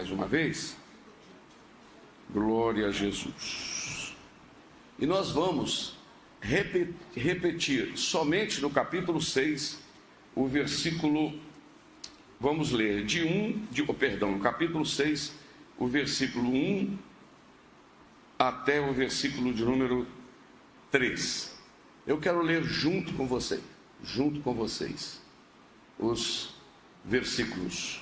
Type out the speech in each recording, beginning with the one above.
Mais uma vez, glória a Jesus. E nós vamos repetir somente no capítulo 6, o versículo, vamos ler, no capítulo 6, o versículo 1 até o versículo de número 3. Eu quero ler junto com vocês, os versículos.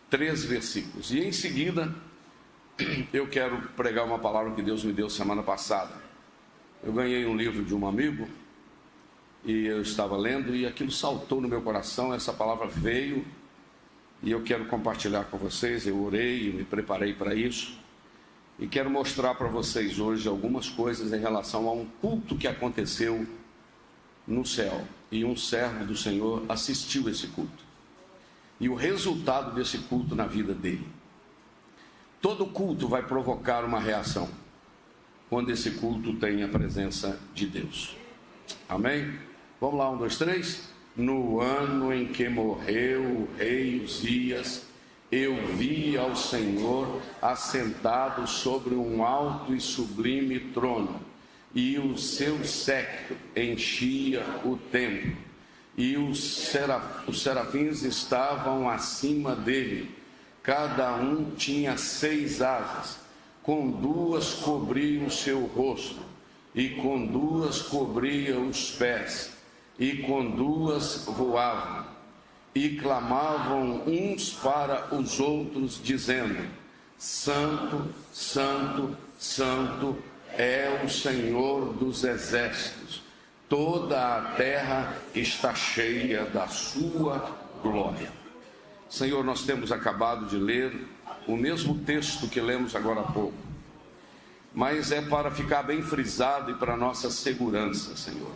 3 versículos. E em seguida, eu quero pregar uma palavra que Deus me deu semana passada. Eu ganhei um livro de um amigo e eu estava lendo e aquilo saltou no meu coração. Essa palavra veio e eu quero compartilhar com vocês. Eu orei e me preparei para isso e quero mostrar para vocês hoje algumas coisas em relação a um culto que aconteceu no céu e um servo do Senhor assistiu esse culto. E o resultado desse culto na vida dele. Todo culto vai provocar uma reação quando esse culto tem a presença de Deus. Amém? Vamos lá, 1, 2, 3. No ano em que morreu o rei Uzias, eu vi ao Senhor assentado sobre um alto e sublime trono, e o seu séquito enchia o templo. E os serafins estavam acima dele, cada um tinha 6 asas, com 2 cobria o seu rosto, e com 2 cobria os pés, e com 2 voavam, e clamavam uns para os outros, dizendo: Santo, Santo, Santo é o Senhor dos exércitos. Toda a terra está cheia da sua glória. Senhor, nós temos acabado de ler o mesmo texto que lemos agora há pouco, mas é para ficar bem frisado e para nossa segurança, Senhor.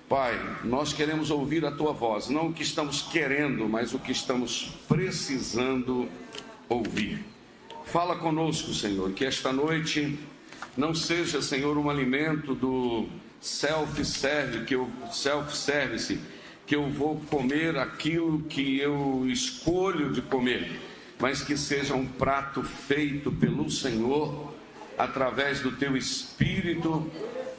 Pai, nós queremos ouvir a Tua voz, não o que estamos querendo, mas o que estamos precisando ouvir. Fala conosco, Senhor, que esta noite não seja, Senhor, um alimento do self-service, que eu vou comer aquilo que eu escolho de comer, mas que seja um prato feito pelo Senhor, através do Teu Espírito,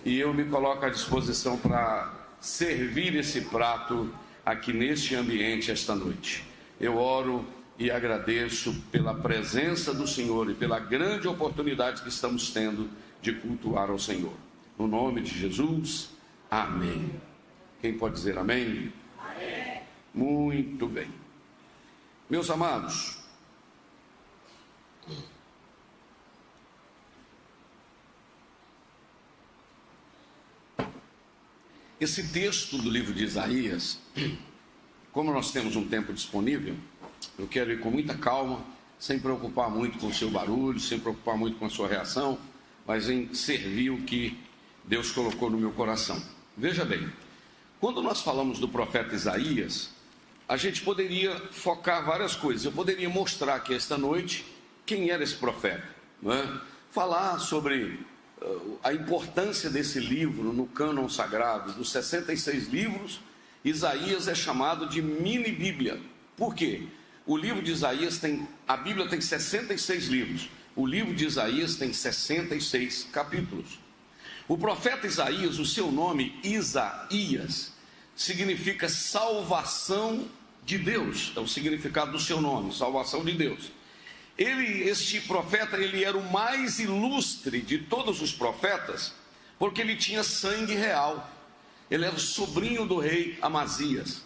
e eu me coloco à disposição para servir esse prato aqui neste ambiente esta noite. Eu oro e agradeço pela presença do Senhor e pela grande oportunidade que estamos tendo de cultuar ao Senhor. No nome de Jesus, amém. Quem pode dizer amém? Amém. Muito bem. Meus amados, esse texto do livro de Isaías, como nós temos um tempo disponível, eu quero ir com muita calma, sem preocupar muito com o seu barulho, sem preocupar muito com a sua reação, mas em servir o que Deus colocou no meu coração. Veja bem, quando nós falamos do profeta Isaías, a gente poderia focar várias coisas. Eu poderia mostrar aqui esta noite quem era esse profeta, não é? Falar sobre a importância desse livro no cânon sagrado. Dos 66 livros, Isaías é chamado de mini-bíblia. Por quê? O livro de Isaías a Bíblia tem 66 livros. O livro de Isaías tem 66 capítulos. O profeta Isaías, o seu nome, Isaías, significa salvação de Deus. É o significado do seu nome, salvação de Deus. Este profeta, ele era o mais ilustre de todos os profetas, porque ele tinha sangue real. Ele era o sobrinho do rei Amazias.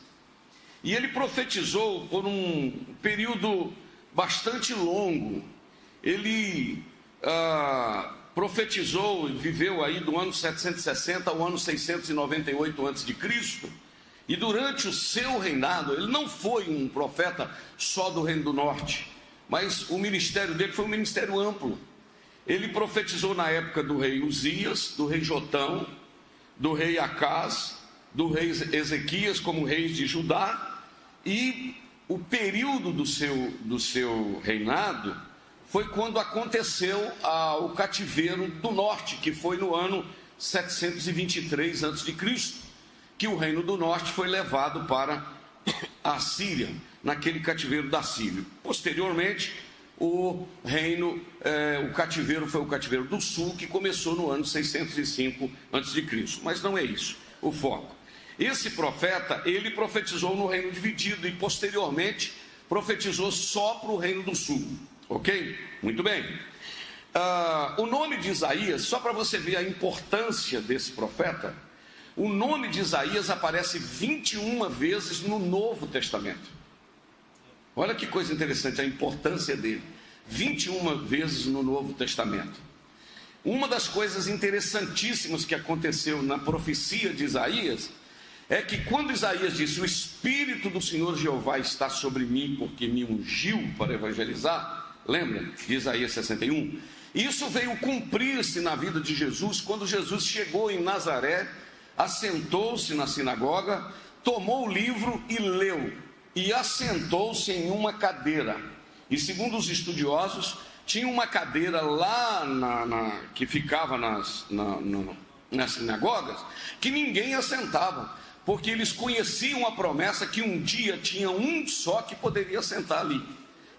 E ele profetizou por um período bastante longo. Ele profetizou e viveu aí do ano 760 ao ano 698 a.C. E durante o seu reinado, ele não foi um profeta só do Reino do Norte, mas o ministério dele foi um ministério amplo. Ele profetizou na época do rei Uzias, do rei Jotão, do rei Acaz, do rei Ezequias como reis de Judá. E o período do seu reinado foi quando aconteceu o cativeiro do norte, que foi no ano 723 a.C., que o reino do norte foi levado para a Síria, naquele cativeiro da Síria. Posteriormente, o cativeiro foi o cativeiro do sul, que começou no ano 605 a.C., mas não é isso o foco. Esse profeta, ele profetizou no reino dividido e posteriormente profetizou só para o reino do sul, ok? Muito bem. O nome de Isaías, só para você ver a importância desse profeta, o nome de Isaías aparece 21 vezes no Novo Testamento. Olha que coisa interessante, a importância dele. 21 vezes no Novo Testamento. Uma das coisas interessantíssimas que aconteceu na profecia de Isaías é que quando Isaías disse: o Espírito do Senhor Jeová está sobre mim porque me ungiu para evangelizar, lembra de Isaías 61? Isso veio cumprir-se na vida de Jesus, quando Jesus chegou em Nazaré, assentou-se na sinagoga, tomou o livro e leu, e assentou-se em uma cadeira. E segundo os estudiosos, tinha uma cadeira lá que ficava nas sinagogas, que ninguém assentava, porque eles conheciam a promessa que um dia tinha um só que poderia sentar ali,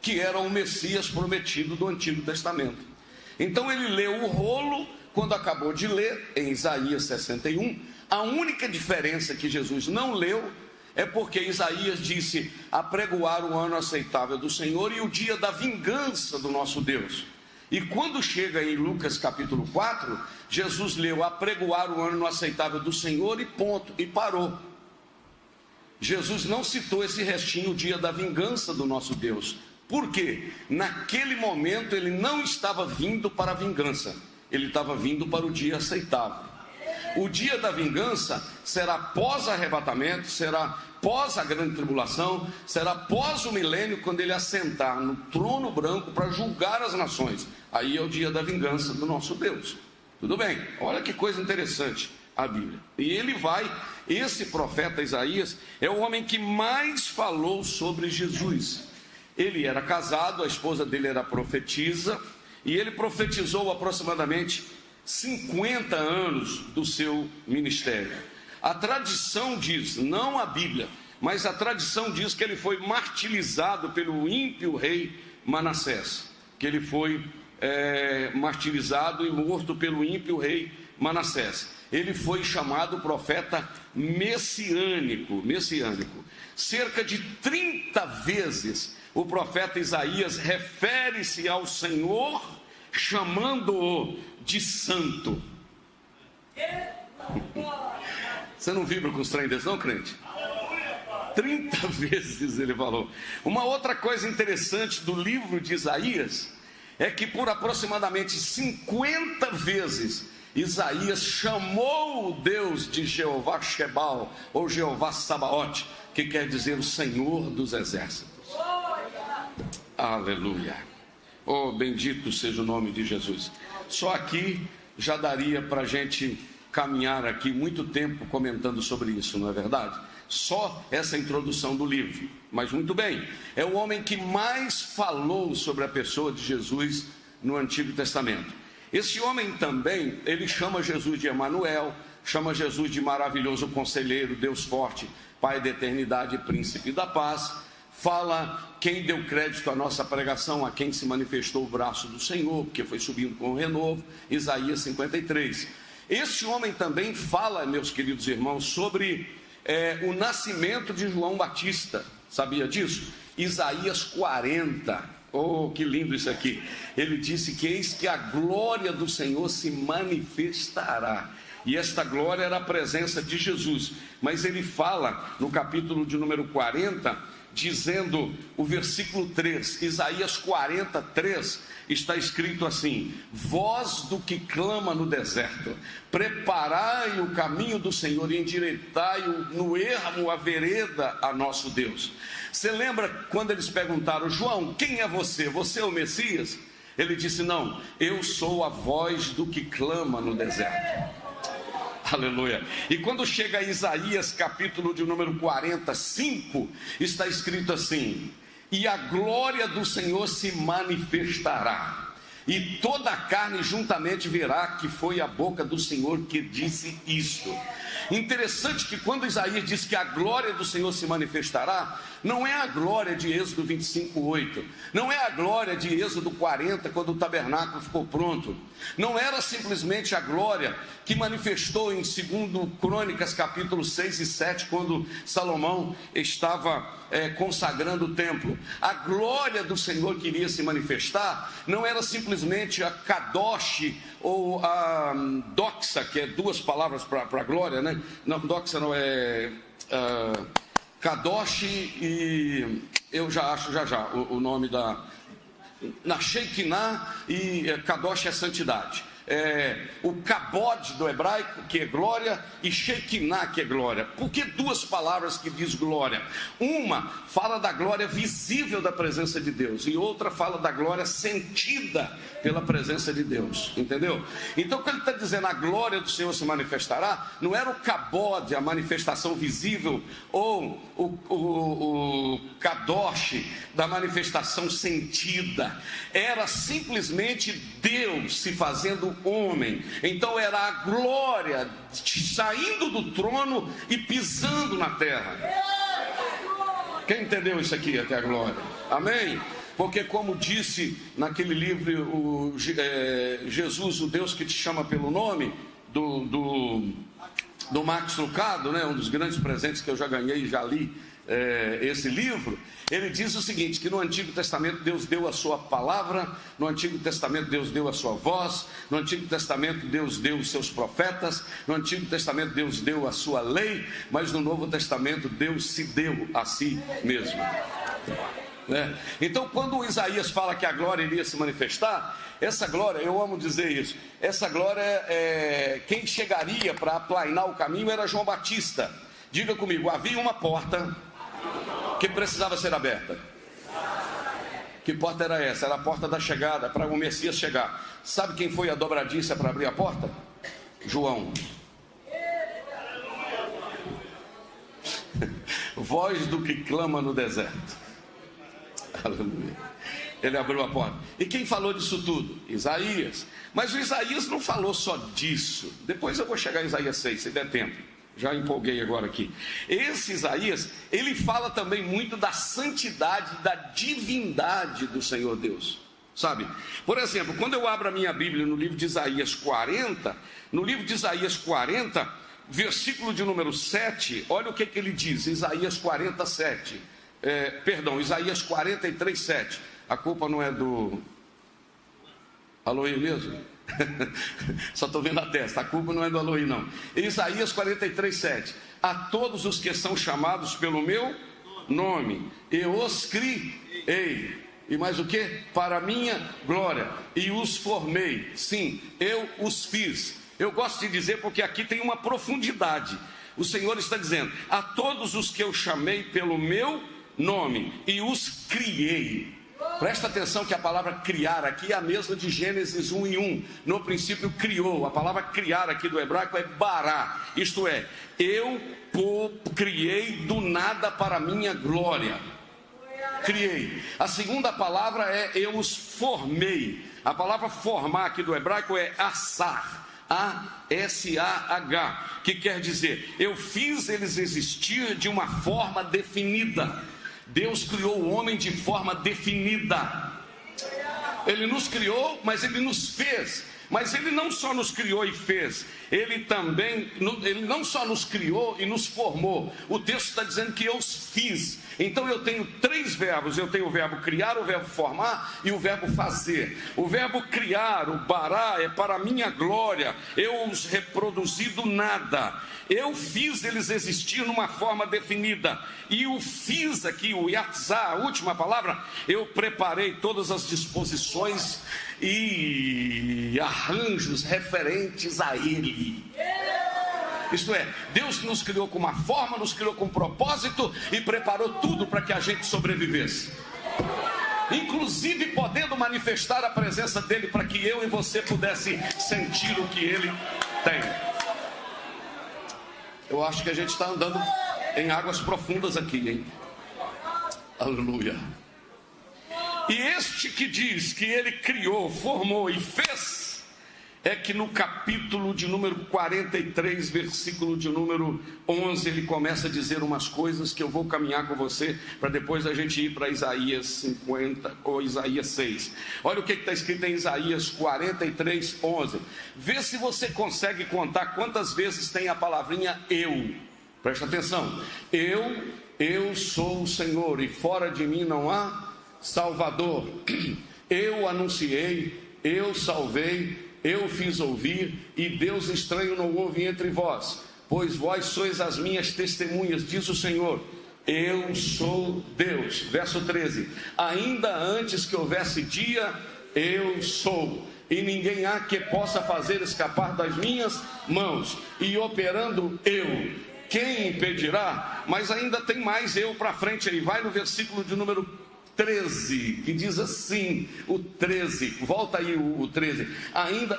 que era o Messias prometido do Antigo Testamento. Então ele leu o rolo. Quando acabou de ler, em Isaías 61, a única diferença que Jesus não leu é porque Isaías disse: apregoar o ano aceitável do Senhor e o dia da vingança do nosso Deus. E quando chega em Lucas capítulo 4, Jesus leu: apregoar o ano aceitável do Senhor e ponto, e parou. Jesus não citou esse restinho, o dia da vingança do nosso Deus. Por quê? Naquele momento ele não estava vindo para a vingança, ele estava vindo para o dia aceitável. O dia da vingança será pós-arrebatamento, será pós a grande tribulação, será pós o milênio, quando ele assentar no trono branco para julgar as nações. Aí é o dia da vingança do nosso Deus. Tudo bem? Olha que coisa interessante a Bíblia. E esse profeta Isaías é o homem que mais falou sobre Jesus. Ele era casado, a esposa dele era profetisa, e ele profetizou aproximadamente 50 anos do seu ministério. A tradição diz, não a Bíblia, mas a tradição diz que ele foi martirizado pelo ímpio rei Manassés, que ele foi martirizado e morto pelo ímpio rei Manassés. Ele foi chamado profeta messiânico. Cerca de 30 vezes o profeta Isaías refere-se ao Senhor chamando-o de santo. Você não vibra com os trem desse, não, crente? 30 vezes ele falou. Uma outra coisa interessante do livro de Isaías é que por aproximadamente 50 vezes Isaías chamou o Deus de Jeová Shebal, ou Jeová Sabaote, que quer dizer o Senhor dos Exércitos. Aleluia. Oh, bendito seja o nome de Jesus. Só aqui já daria para a gente caminhar aqui muito tempo comentando sobre isso, não é verdade? Só essa introdução do livro. Mas muito bem, é o homem que mais falou sobre a pessoa de Jesus no Antigo Testamento. Esse homem também, ele chama Jesus de Emanuel, chama Jesus de maravilhoso conselheiro, Deus forte, Pai da eternidade e príncipe da paz. Fala quem deu crédito à nossa pregação, a quem se manifestou o braço do Senhor, porque foi subindo com o renovo, Isaías 53. Esse homem também fala, meus queridos irmãos, sobre o nascimento de João Batista. Sabia disso? Isaías 40. Oh, que lindo isso aqui. Ele disse que eis que a glória do Senhor se manifestará. E esta glória era a presença de Jesus. Mas ele fala no capítulo de número 40, dizendo o versículo 3, Isaías 43, está escrito assim: voz do que clama no deserto, preparai o caminho do Senhor e endireitai no ermo a vereda a nosso Deus. Você lembra quando eles perguntaram: João, quem é você? Você é o Messias? Ele disse: não, eu sou a voz do que clama no deserto. Aleluia. E quando chega a Isaías capítulo de número 45, está escrito assim: e a glória do Senhor se manifestará, e toda a carne juntamente verá que foi a boca do Senhor que disse isto. Interessante que quando Isaías diz que a glória do Senhor se manifestará, não é a glória de Êxodo 25:8, não é a glória de Êxodo 40, quando o tabernáculo ficou pronto, não era simplesmente a glória que manifestou em 2 Crônicas capítulo 6 e 7, quando Salomão estava consagrando o templo. A glória do Senhor que iria se manifestar não era simplesmente a Kadosh ou a Doxa, que é duas palavras para glória, né? Não, Doxa não é Kadosh, e eu já acho o nome da na Shekinah, e Kadosh é santidade. O Kabod do hebraico, que é glória, e Shekinah, que é glória. Por que duas palavras que diz glória? Uma fala da glória visível da presença de Deus, e outra fala da glória sentida pela presença de Deus, entendeu? Então, quando ele está dizendo a glória do Senhor se manifestará, não era o Kabod, a manifestação visível, ou o Kadosh, da manifestação sentida. Era simplesmente Deus se fazendo homem. Então era a glória saindo do trono e pisando na terra. Quem entendeu isso aqui até a glória? Amém? Porque, como disse naquele livro Jesus, o Deus que te chama pelo nome, do Max Lucado, né? Um dos grandes presentes que eu já ganhei e já li esse livro. Ele diz o seguinte, que no Antigo Testamento Deus deu a sua palavra, no Antigo Testamento Deus deu a sua voz, no Antigo Testamento Deus deu os seus profetas, no Antigo Testamento Deus deu a sua lei, mas no Novo Testamento Deus se deu a si mesmo. Então, quando Isaías fala que a glória iria se manifestar, essa glória, eu amo dizer isso, essa glória, quem chegaria para aplainar o caminho era João Batista. Diga comigo, havia uma porta que precisava ser aberta. Que porta era essa? Era a porta da chegada, para o Messias chegar. Sabe quem foi a dobradiça para abrir a porta? João. Voz do que clama no deserto. Aleluia. Ele abriu a porta. E quem falou disso tudo? Isaías. Mas o Isaías não falou só disso. Depois eu vou chegar em Isaías 6, se der tempo. Já empolguei agora aqui. Esse Isaías, ele fala também muito da santidade, da divindade do Senhor Deus. Sabe? Por exemplo, quando eu abro a minha Bíblia no livro de Isaías 40, no livro de Isaías 40, versículo de número 7, olha o que ele diz, Isaías 47. Isaías 43, 7. A culpa não é do Aloí mesmo? Só estou vendo a testa, a culpa não é do Aloí não. Isaías 43, 7. A todos os que são chamados pelo meu nome, eu os criei. E mais o que? Para a minha glória. E os formei. Sim, eu os fiz. Eu gosto de dizer porque aqui tem uma profundidade. O Senhor está dizendo, a todos os que eu chamei pelo meu nome e os criei. Presta atenção que a palavra criar aqui é a mesma de Gênesis 1:1. No princípio criou. A palavra criar aqui do hebraico é bará. Isto é, eu criei do nada para a minha glória. Criei. A segunda palavra é eu os formei. A palavra formar aqui do hebraico é assar. A-S-A-H, que quer dizer, eu fiz eles existir de uma forma definida. Deus criou o homem de forma definida. Ele nos criou, mas Ele nos fez. Mas Ele não só nos criou e fez, Ele não só nos criou e nos formou. O texto está dizendo que eu os fiz. Então eu tenho três verbos. Eu tenho o verbo criar, o verbo formar e o verbo fazer. O verbo criar, o bará, é para a minha glória. Eu os reproduzi do nada. Eu fiz eles existir numa forma definida. E o fiz aqui, o yatzá, a última palavra, eu preparei todas as disposições e arranjos referentes a Ele. Isto é, Deus nos criou com uma forma, nos criou com um propósito e preparou tudo para que a gente sobrevivesse, inclusive podendo manifestar a presença dEle para que eu e você pudesse sentir o que Ele tem. Eu acho que a gente está andando em águas profundas aqui, hein? Aleluia. E este que diz que ele criou, formou e fez, é que no capítulo de número 43, versículo de número 11, ele começa a dizer umas coisas que eu vou caminhar com você, para depois a gente ir para Isaías 50 ou Isaías 6. Olha o que está escrito em Isaías 43, 11. Vê se você consegue contar quantas vezes tem a palavrinha eu. Presta atenção. Eu sou o Senhor e fora de mim não há Salvador. Eu anunciei, eu salvei, eu fiz ouvir, e Deus estranho não houve entre vós, pois vós sois as minhas testemunhas, diz o Senhor. Eu sou Deus. Verso 13. Ainda antes que houvesse dia, eu sou, e ninguém há que possa fazer escapar das minhas mãos, e operando eu, quem impedirá? Mas ainda tem mais eu para frente aí. Vai no versículo de número 13, que diz assim, o 13, volta aí o 13,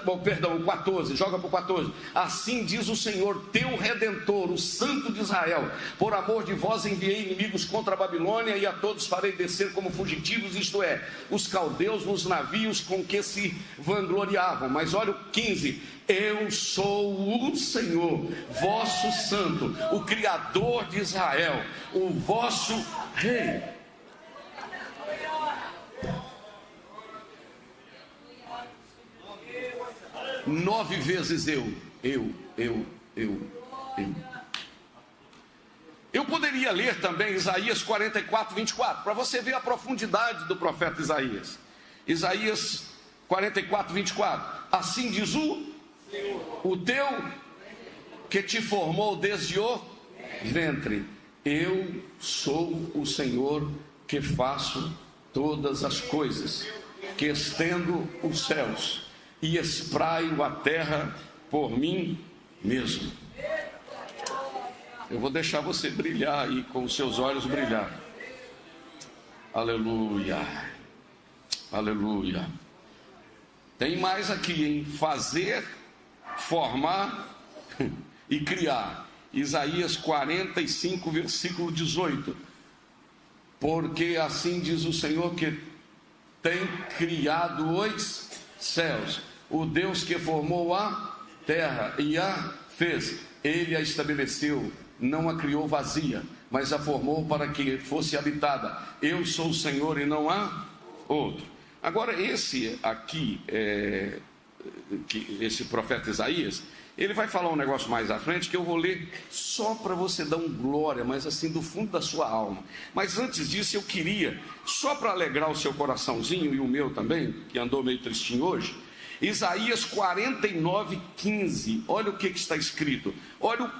o 14, joga para o 14. Assim diz o Senhor, teu Redentor, o Santo de Israel: por amor de vós enviei inimigos contra a Babilônia, e a todos farei descer como fugitivos, isto é, os caldeus nos navios com que se vangloriavam. Mas olha o 15, eu sou o Senhor, vosso Santo, o Criador de Israel, o vosso Rei. 9 vezes eu. Eu poderia ler também Isaías 44, 24, para você ver a profundidade do profeta Isaías. Isaías 44, 24. Assim diz o teu que te formou desde o ventre. Eu sou o Senhor que faço todas as coisas, que estendo os céus e espraio a terra por mim mesmo. Eu vou deixar você brilhar aí, com os seus olhos brilhar. Aleluia, aleluia. Tem mais aqui, hein? Fazer, formar e criar. Isaías 45, versículo 18. Porque assim diz o Senhor que tem criado os céus, o Deus que formou a terra e a fez. Ele a estabeleceu, não a criou vazia, mas a formou para que fosse habitada. Eu sou o Senhor e não há outro. Agora esse aqui, esse profeta Isaías, ele vai falar um negócio mais à frente que eu vou ler só para você dar um glória, mas assim do fundo da sua alma. Mas antes disso eu queria, só para alegrar o seu coraçãozinho e o meu também, que andou meio tristinho hoje, Isaías 49, 15, olha o que está escrito. Olha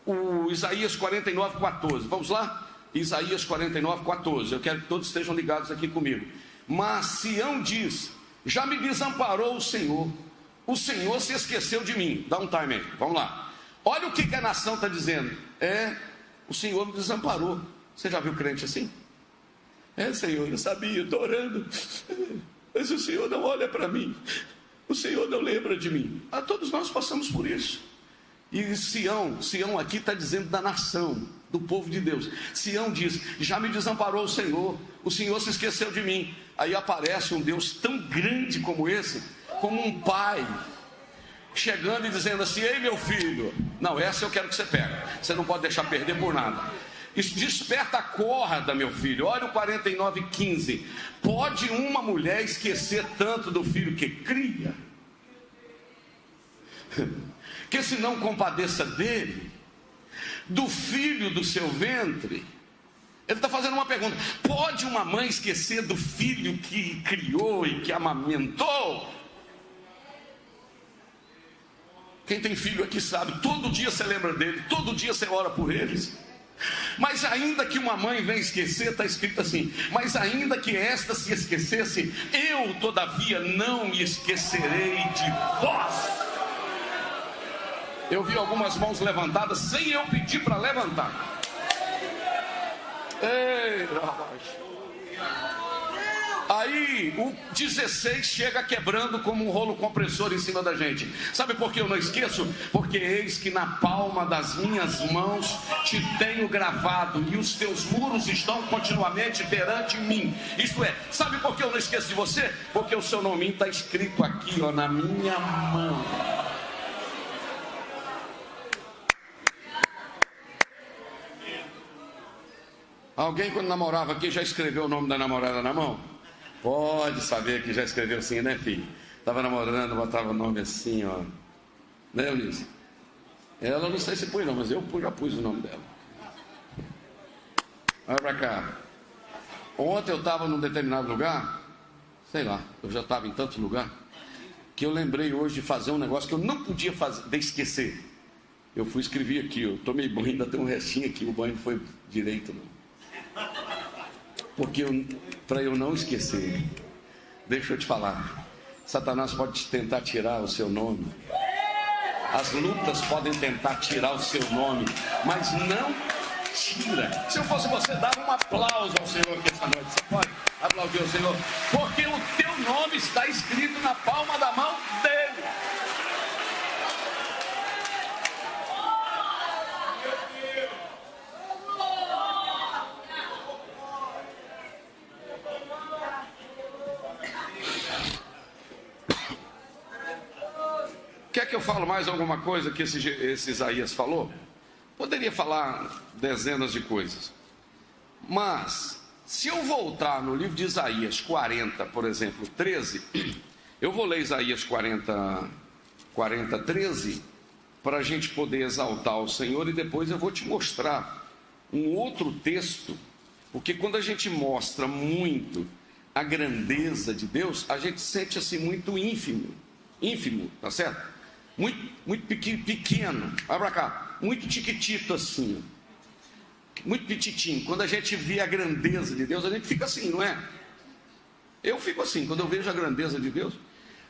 o Isaías 49, 14, vamos lá? Isaías 49, 14, eu quero que todos estejam ligados aqui comigo. Mas Sião diz, já me desamparou o Senhor se esqueceu de mim. Dá um time aí, vamos lá. Olha o que a nação está dizendo. O Senhor me desamparou. Você já viu crente assim? Senhor, eu sabia, estou orando, mas o Senhor não olha para mim, o Senhor não lembra de mim. Todos nós passamos por isso. E Sião aqui está dizendo da nação, do povo de Deus. Sião diz, já me desamparou o Senhor se esqueceu de mim. Aí aparece um Deus tão grande como esse, como um pai, chegando e dizendo assim, ei meu filho, não, essa eu quero que você pegue, você não pode deixar perder por nada. Desperta, acorda meu filho. Olha o 49, 15. Pode uma mulher esquecer tanto do filho que cria, que se não compadeça dele, do filho do seu ventre? Ele está fazendo uma pergunta. Pode uma mãe esquecer do filho que criou e que amamentou? Quem tem filho aqui sabe, todo dia você lembra dele, todo dia você ora por eles. Mas ainda que uma mãe venha esquecer, está escrito assim, mas ainda que esta se esquecesse, eu todavia não me esquecerei de vós. Eu vi algumas mãos levantadas sem eu pedir para levantar. Ei, rapaz. Aí o 16 chega quebrando como um rolo compressor em cima da gente. Sabe por que eu não esqueço? Porque eis que na palma das minhas mãos te tenho gravado, e os teus muros estão continuamente perante mim. Isto é, sabe por que eu não esqueço de você? Porque o seu nome está escrito aqui, ó, na minha mão. Alguém quando namorava aqui já escreveu o nome da namorada na mão? Pode saber que já escreveu assim, né, filho? Estava namorando, botava o nome assim, ó. Né, Eunice? Ela não sei se pôs não, mas eu já pus o nome dela. Olha pra cá. Ontem eu estava num determinado lugar, sei lá, eu já estava em tanto lugar, que eu lembrei hoje de fazer um negócio que eu não podia fazer, de esquecer. Eu fui escrever aqui, eu tomei banho, ainda tem um restinho aqui, o banho não foi direito não. Porque para eu não esquecer, deixa eu te falar, Satanás pode tentar tirar o seu nome, as lutas podem tentar tirar o seu nome, mas não tira. Se eu fosse você, dava um aplauso ao Senhor aqui essa noite. Você pode aplaudir ao Senhor, porque o teu nome está escrito na palma da mão dele. Quer que eu fale mais alguma coisa que esse Isaías falou? Poderia falar dezenas de coisas. Mas, se eu voltar no livro de Isaías 40, por exemplo, 13, eu vou ler Isaías 40, 13, para a gente poder exaltar o Senhor, e depois eu vou te mostrar um outro texto, porque quando a gente mostra muito a grandeza de Deus, a gente sente assim muito ínfimo, tá certo? Muito pequeno, vai pra cá, muito tiquitito assim, muito petitinho. Quando a gente vê a grandeza de Deus, a gente fica assim, não é? Eu fico assim, quando eu vejo a grandeza de Deus.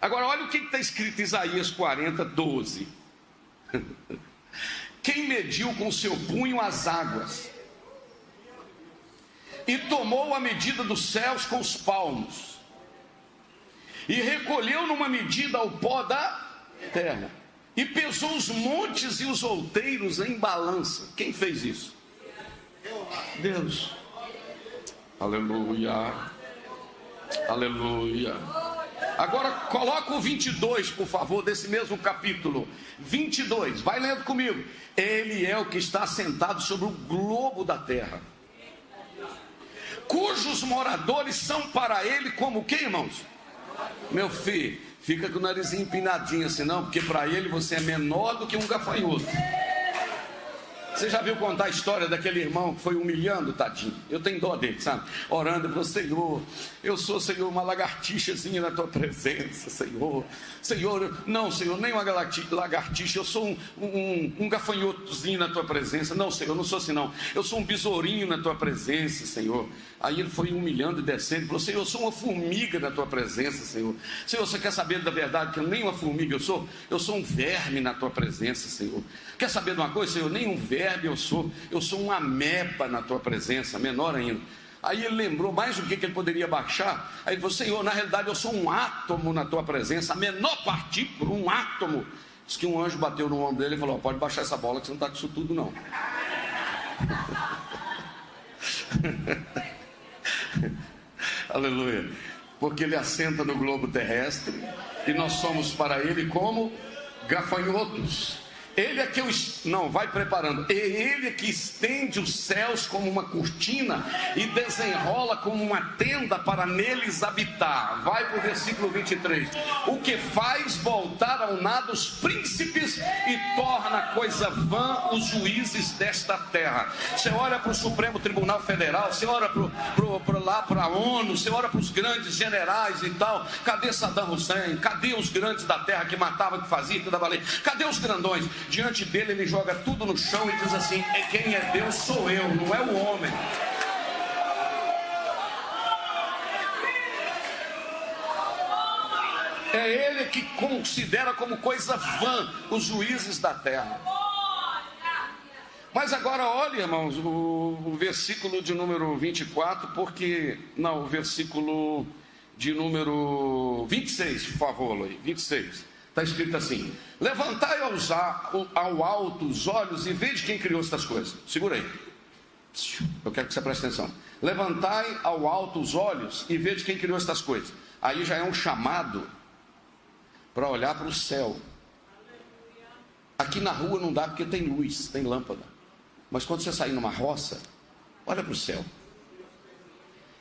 Agora, olha o que está escrito em Isaías 40, 12. Quem mediu com seu punho as águas, e tomou a medida dos céus com os palmos, e recolheu numa medida o pó da terra, e pesou os montes e os outeiros em balança. Quem fez isso? Deus. Aleluia. Aleluia. Agora coloca o 22, por favor, desse mesmo capítulo 22, vai lendo comigo. Ele é o que está sentado sobre o globo da terra, cujos moradores são para ele como quem, irmãos? Meu filho, fica com o narizinho empinadinho assim não, porque para ele você é menor do que um gafanhoto. Você já viu contar a história daquele irmão que foi humilhando, tadinho? Eu tenho dó dele, sabe? Orando para o Senhor. Eu sou, Senhor, uma lagartixazinha na tua presença, Senhor. Senhor, não, Senhor, nem uma lagartixa. Eu sou um gafanhotozinho na tua presença. Não, Senhor, eu não sou assim, não. Eu sou um besourinho na tua presença, Senhor. Aí ele foi humilhando e descendo. Falou, Senhor, eu sou uma formiga na tua presença, Senhor. Senhor, você quer saber da verdade que eu nem uma formiga eu sou? Eu sou um verme na tua presença, Senhor. Quer saber de uma coisa, Senhor? Nem um verme eu sou uma ameba na tua presença, menor ainda. Aí ele lembrou mais o que ele poderia baixar. Aí ele falou, Senhor, na realidade eu sou um átomo na tua presença, a menor partícula, um átomo. Diz que um anjo bateu no ombro dele e falou, pode baixar essa bola que você não está com isso tudo não. Aleluia. Porque ele assenta no globo terrestre e nós somos para ele como gafanhotos. Ele é que não, vai preparando. Ele é que estende os céus como uma cortina e desenrola como uma tenda para neles habitar. Vai para o versículo 23. O que faz voltar ao nada os príncipes e torna coisa vã os juízes desta terra. Você olha para o Supremo Tribunal Federal, você olha para a ONU, você olha para os grandes generais e tal. Cadê Saddam Hussein? Cadê os grandes da terra que matavam, que faziam, que dava lei? Cadê os grandões? Diante dele ele joga tudo no chão e diz assim, quem é Deus sou eu, não é o homem. É ele que considera como coisa vã os juízes da terra. Mas agora olha, irmãos, o versículo de número 24, porque, não, o versículo de número 26, por favor, Luí, 26. Está escrito assim: levantai ao alto os olhos e vede quem criou estas coisas. Segura aí. Eu quero que você preste atenção. Levantai ao alto os olhos e vede quem criou estas coisas. Aí já é um chamado para olhar para o céu. Aqui na rua não dá porque tem luz, tem lâmpada. Mas quando você sair numa roça, olha para o céu.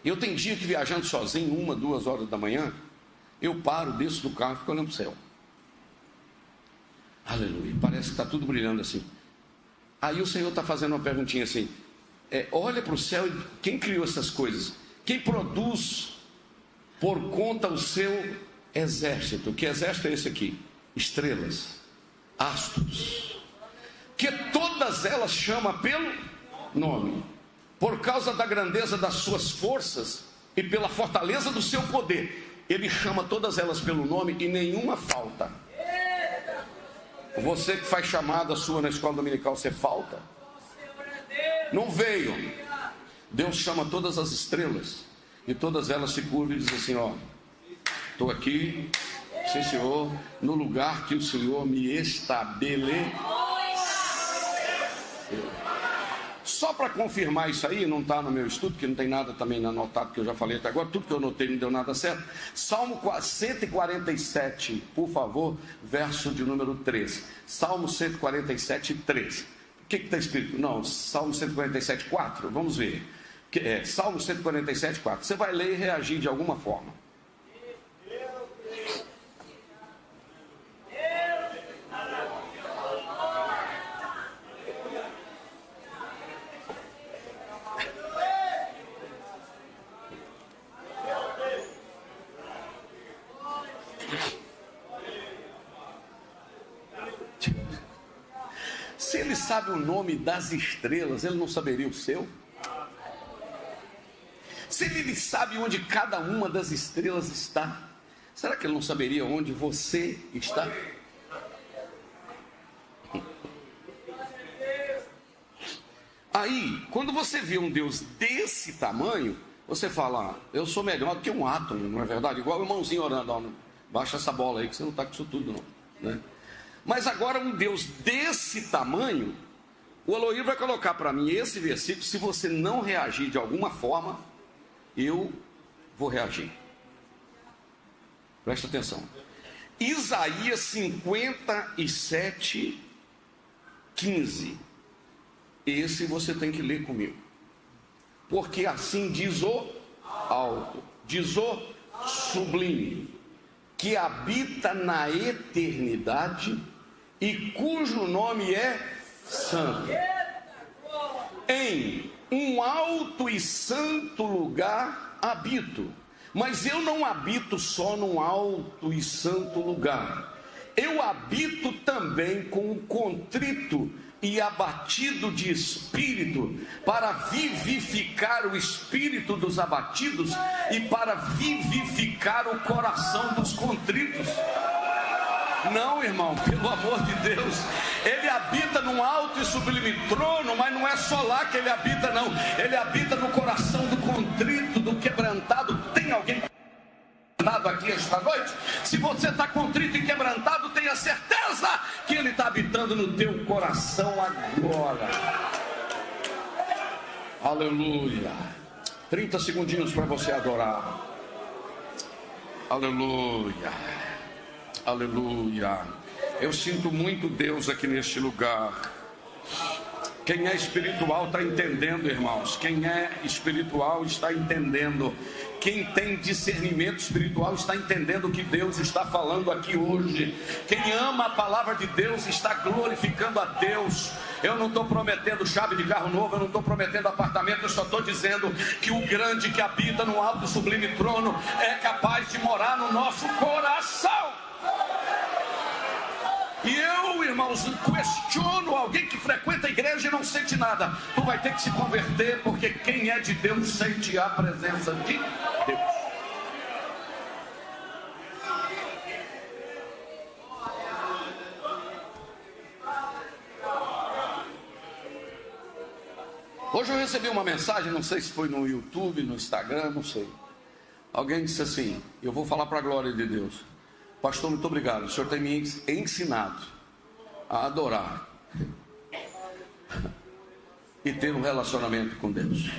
Eu tenho dia que viajando sozinho, 1, 2 horas da manhã, eu paro, desço do carro e fico olhando para o céu. Aleluia, parece que está tudo brilhando assim. Aí o Senhor está fazendo uma perguntinha assim: olha para o céu e quem criou essas coisas? Quem produz por conta o seu exército? Que exército é esse aqui? Estrelas, astros, que todas elas chamam pelo nome, por causa da grandeza das suas forças e pela fortaleza do seu poder. Ele chama todas elas pelo nome e nenhuma falta. Você que faz chamada sua na escola dominical, você falta? Não veio. Deus chama todas as estrelas e todas elas se curvam e dizem assim: ó, estou aqui, sim senhor, no lugar que o Senhor me estabeleceu. Só para confirmar isso aí, não está no meu estudo, que não tem nada também anotado, que eu já falei até agora, tudo que eu anotei não deu nada certo. Salmo 147, por favor, verso de número 13. Salmo 147, 13. O que está escrito? Não, Salmo 147, 4. Vamos ver. Salmo 147, 4. Você vai ler e reagir de alguma forma. Se ele sabe o nome das estrelas, ele não saberia o seu? Se ele sabe onde cada uma das estrelas está, será que ele não saberia onde você está? Aí, quando você vê um Deus desse tamanho, você fala: eu sou melhor do que um átomo, não é verdade? Igual o irmãozinho orando: ó, baixa essa bola aí que você não está com isso tudo não, né? Mas agora um Deus desse tamanho, o Elohim vai colocar para mim esse versículo. Se você não reagir de alguma forma, eu vou reagir. Presta atenção. Isaías 57, 15. Esse você tem que ler comigo. Porque assim diz o alto, diz o sublime, que habita na eternidade e cujo nome é santo. Em um alto e santo lugar habito. Mas eu não habito só num alto e santo lugar. Eu habito também com o contrito e abatido de espírito, para vivificar o espírito dos abatidos e para vivificar o coração dos contritos. Não, irmão, pelo amor de Deus. Ele habita num alto e sublime trono, mas não é só lá que ele habita, não. Ele habita no coração do contrito, do quebrantado. Tem alguém aqui esta noite? Se você está contrito e quebrantado, tenha certeza que ele está habitando no teu coração agora. Aleluia. 30 segundinhos para você adorar. Aleluia. Aleluia. Eu sinto muito Deus aqui neste lugar. Quem é espiritual está entendendo, irmãos. Quem é espiritual está entendendo. Quem tem discernimento espiritual está entendendo o que Deus está falando aqui hoje. Quem ama a palavra de Deus está glorificando a Deus. Eu não estou prometendo chave de carro novo, eu não estou prometendo apartamento, eu só estou dizendo que o grande que habita no alto e sublime trono é capaz de morar no nosso coração. E eu, irmãos, questiono alguém que frequenta a igreja e não sente nada. Tu vai ter que se converter, porque quem é de Deus sente a presença de Deus. Hoje eu recebi uma mensagem, não sei se foi no YouTube, no Instagram, não sei. Alguém disse assim: eu vou falar para a glória de Deus. Pastor, muito obrigado, o senhor tem me ensinado a adorar e ter um relacionamento com Deus.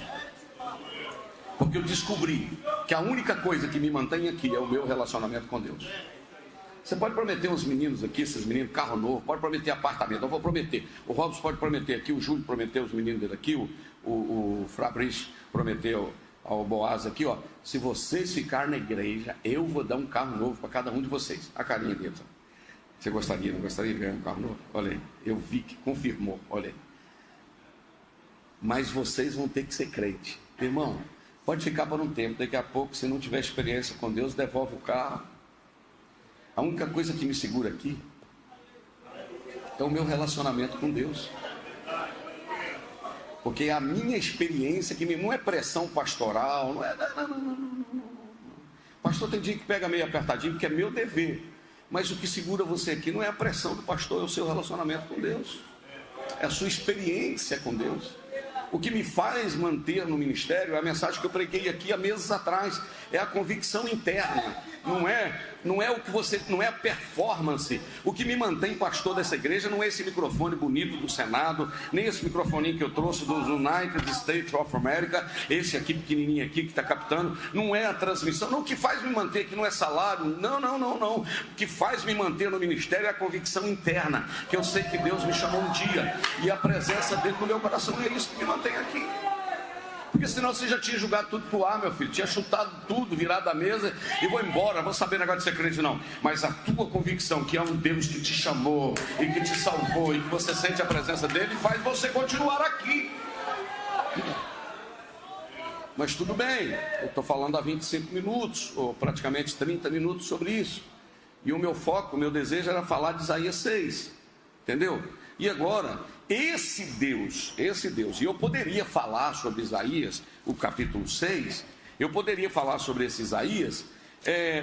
Porque eu descobri que a única coisa que me mantém aqui é o meu relacionamento com Deus. Você pode prometer uns meninos aqui, esses meninos, carro novo, pode prometer apartamento, eu vou prometer. O Robson pode prometer aqui, o Júlio prometeu os meninos dele aqui, o Fabrício prometeu ao Boaz aqui, ó. Se vocês ficarem na igreja, eu vou dar um carro novo para cada um de vocês. A carinha dele. Você gostaria, não gostaria de ganhar um carro novo? Olha aí, eu vi que confirmou, olha aí. Mas vocês vão ter que ser crente. Irmão, pode ficar por um tempo, daqui a pouco, se não tiver experiência com Deus, devolve o carro. A única coisa que me segura aqui é o meu relacionamento com Deus. Porque é a minha experiência que não é pressão pastoral, não é. Não. Pastor tem dia que pega meio apertadinho, porque é meu dever. Mas o que segura você aqui não é a pressão do pastor, é o seu relacionamento com Deus. É a sua experiência com Deus. O que me faz manter no ministério é a mensagem que eu preguei aqui há meses atrás. É a convicção interna. Não é o que você, não é a performance. O que me mantém pastor dessa igreja não é esse microfone bonito do Senado, nem esse microfoninho que eu trouxe dos United States of America, esse aqui pequenininho aqui que está captando. Não é a transmissão. Não, o que faz me manter aqui não é salário. Não. O que faz me manter no ministério é a convicção interna, que eu sei que Deus me chamou um dia, e a presença dele no meu coração é isso que me mantém aqui. Porque senão você já tinha jogado tudo pro ar, meu filho. Tinha chutado tudo, virado da mesa e vou embora. Vou saber negócio de ser crente, não. Mas a tua convicção que é um Deus que te chamou e que te salvou e que você sente a presença dele, faz você continuar aqui. Mas tudo bem, eu estou falando há 25 minutos, ou praticamente 30 minutos sobre isso. E o meu foco, o meu desejo era falar de Isaías 6. Entendeu? E agora, esse Deus, e eu poderia falar sobre Isaías, o capítulo 6, eu poderia falar sobre esse Isaías,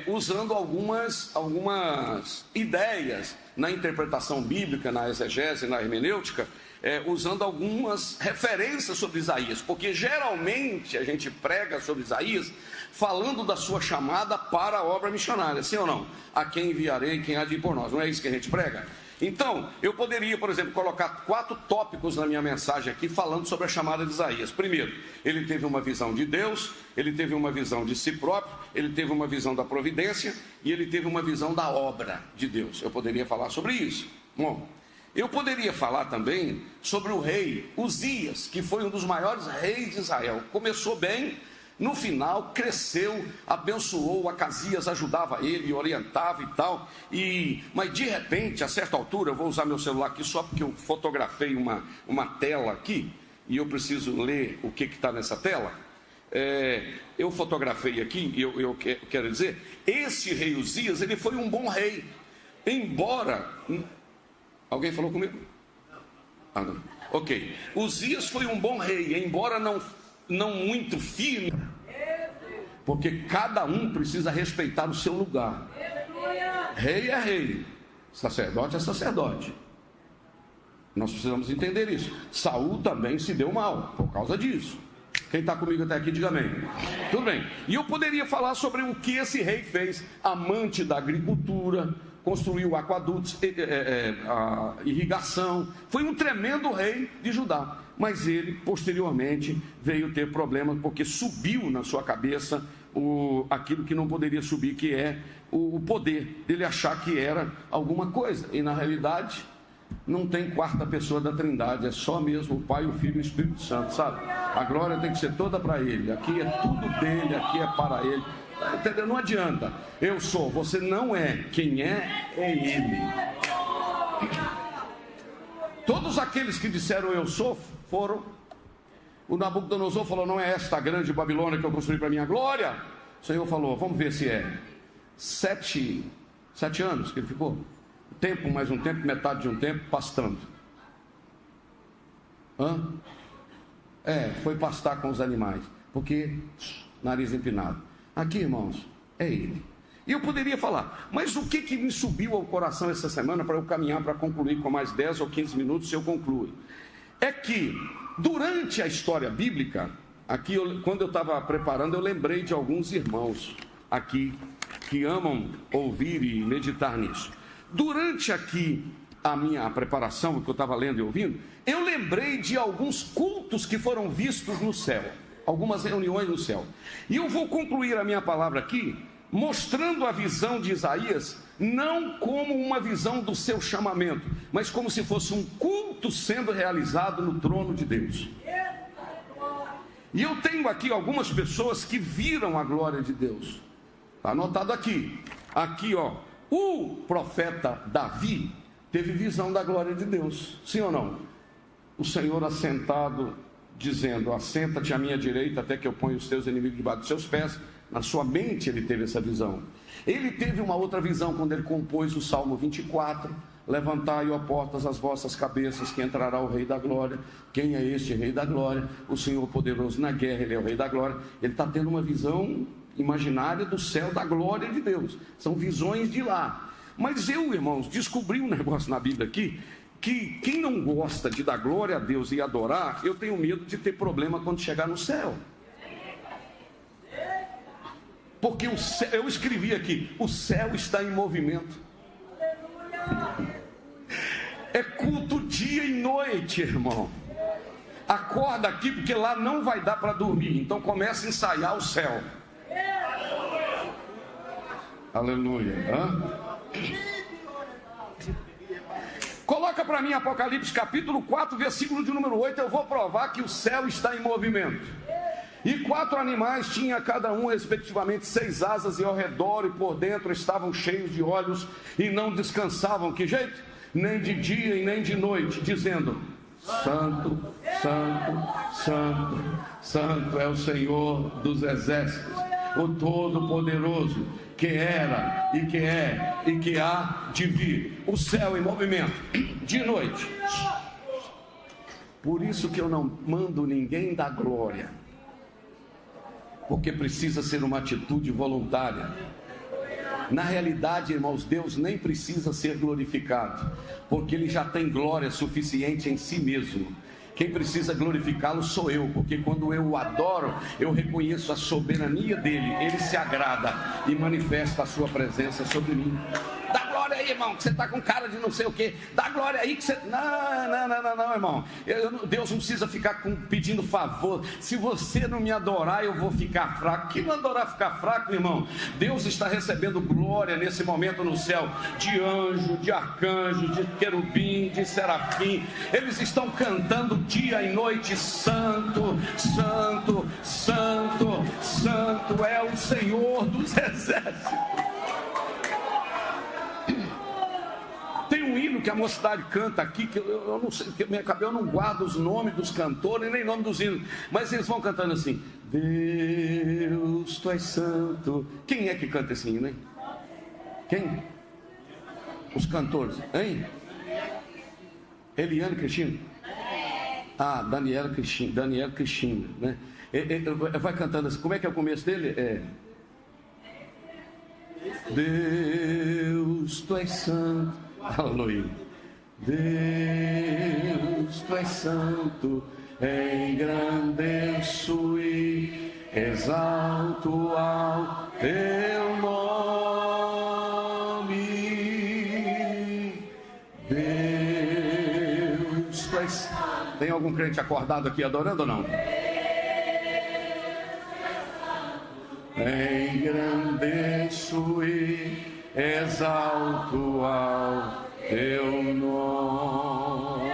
usando algumas ideias na interpretação bíblica, na exegese, na hermenêutica, usando algumas referências sobre Isaías, porque geralmente a gente prega sobre Isaías falando da sua chamada para a obra missionária, sim ou não? A quem enviarei, quem há de ir por nós, não é isso que a gente prega? Então, eu poderia, por exemplo, colocar 4 tópicos na minha mensagem aqui, falando sobre a chamada de Isaías. Primeiro, ele teve uma visão de Deus, ele teve uma visão de si próprio, ele teve uma visão da providência e ele teve uma visão da obra de Deus. Eu poderia falar sobre isso. Bom, eu poderia falar também sobre o rei Uzias, que foi um dos maiores reis de Israel. Começou bem, no final cresceu, abençoou, Acasias ajudava ele, orientava e tal, mas de repente, a certa altura, eu vou usar meu celular aqui só porque eu fotografei uma tela aqui, e eu preciso ler o que está nessa tela. Eu fotografei aqui, e eu quero dizer, esse rei Uzias, ele foi um bom rei, embora... Alguém falou comigo? Ah, não. Ok, Uzias foi um bom rei, embora não muito firme, porque cada um precisa respeitar o seu lugar. Rei é rei, sacerdote é sacerdote. Nós precisamos entender isso. Saul também se deu mal por causa disso. Quem está comigo até aqui, diga amém. Tudo bem. E eu poderia falar sobre o que esse rei fez. Amante da agricultura, construiu aquedutos, a irrigação. Foi um tremendo rei de Judá. Mas ele, posteriormente, veio ter problemas, porque subiu na sua cabeça aquilo que não poderia subir, que é o poder dele achar que era alguma coisa. E na realidade, não tem quarta pessoa da Trindade, é só mesmo o Pai, o Filho e o Espírito Santo, sabe? A glória tem que ser toda para ele. Aqui é tudo dele, aqui é para ele. Entendeu? Não adianta. Eu sou, você não é. Quem é ele. Todos aqueles que disseram eu sou, foram. O Nabucodonosor falou, não é esta grande Babilônia que eu construí para minha glória? O Senhor falou, vamos ver se é. 7 anos que ele ficou. Tempo, mais um tempo, metade de um tempo, pastando. Foi pastar com os animais. Porque, nariz empinado. Aqui, irmãos, é ele. E eu poderia falar, mas o que me subiu ao coração essa semana para eu caminhar para concluir com mais 10 ou 15 minutos, se eu concluo? É que, durante a história bíblica, aqui quando eu estava preparando, eu lembrei de alguns irmãos aqui que amam ouvir e meditar nisso. Durante aqui a minha preparação, o que eu estava lendo e ouvindo, eu lembrei de alguns cultos que foram vistos no céu, algumas reuniões no céu. E eu vou concluir a minha palavra aqui, mostrando a visão de Isaías, não como uma visão do seu chamamento, mas como se fosse um culto sendo realizado no trono de Deus. E eu tenho aqui algumas pessoas que viram a glória de Deus. Está anotado aqui. Aqui, ó, o profeta Davi teve visão da glória de Deus. Sim ou não? O Senhor assentado, dizendo: assenta-te à minha direita até que eu ponha os teus inimigos debaixo dos seus pés. Na sua mente ele teve essa visão. Ele teve uma outra visão quando ele compôs o Salmo 24. Levantai, ó portas, as vossas cabeças, que entrará o Rei da Glória. Quem é este Rei da Glória? O Senhor poderoso na guerra, ele é o Rei da Glória. Ele está tendo uma visão imaginária do céu, da glória de Deus. São visões de lá. Mas eu, irmãos, descobri um negócio na Bíblia aqui, que quem não gosta de dar glória a Deus e adorar, eu tenho medo de ter problema quando chegar no céu. Porque o céu, eu escrevi aqui, o céu está em movimento. É culto dia e noite, irmão. Acorda aqui, porque lá não vai dar para dormir. Então começa a ensaiar o céu. Aleluia. Coloca para mim Apocalipse capítulo 4, versículo de número 8. Eu vou provar que o céu está em movimento. E 4 animais tinha cada um respectivamente 6 asas, e ao redor e por dentro estavam cheios de olhos, e não descansavam, que jeito? Nem de dia e nem de noite, dizendo: Santo, Santo, Santo, Santo é o Senhor dos exércitos, o Todo-Poderoso, que era e que é e que há de vir. O céu em movimento, de noite. Por isso que eu não mando ninguém dar glória, porque precisa ser uma atitude voluntária. Na realidade, irmãos, Deus nem precisa ser glorificado, porque Ele já tem glória suficiente em si mesmo. Quem precisa glorificá-lo sou eu, porque quando eu o adoro, eu reconheço a soberania dEle. Ele se agrada e manifesta a sua presença sobre mim. Dá glória aí, irmão, que você está com cara de não sei o que. Dá glória aí que você... Não, irmão. Deus não precisa ficar pedindo favor. Se você não me adorar, eu vou ficar fraco. Que não adorar ficar fraco, irmão? Deus está recebendo glória nesse momento no céu, de anjo, de arcanjo, de querubim, de serafim. Eles estão cantando dia e noite: Santo, Santo, Santo, Santo é o Senhor dos exércitos. Tem um hino que a mocidade canta aqui, que eu não sei, que minha cabeça, eu não guardo os nomes dos cantores, nem nome dos hinos, mas eles vão cantando assim: Deus, tu és santo. Quem é que canta esse hino, hein? Quem? Os cantores, hein? Eliane Cristina? Ah, Daniela Cristina, né? Vai cantando assim. Como é que é o começo dele? Deus, tu és santo. Aleluia. Deus, tu és santo, engrandeço e exalto ao teu nome. Deus, tu és santo. Tem algum crente acordado aqui adorando ou não? Engrandeço e exalto ao teu nome.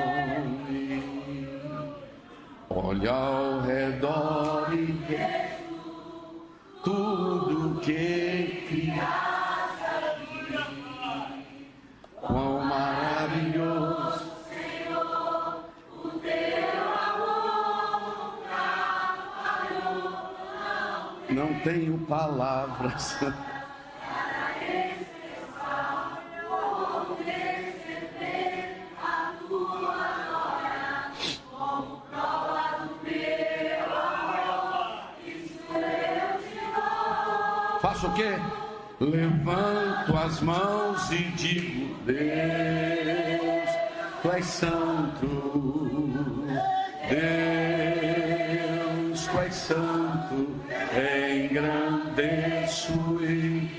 Olha ao redor e vê tudo que criaste. Quão maravilhoso, Senhor, o teu amor. Não tenho palavras faço o quê? Levanto as mãos e digo: Deus, tu és santo. Deus, tu és santo, engrandeço e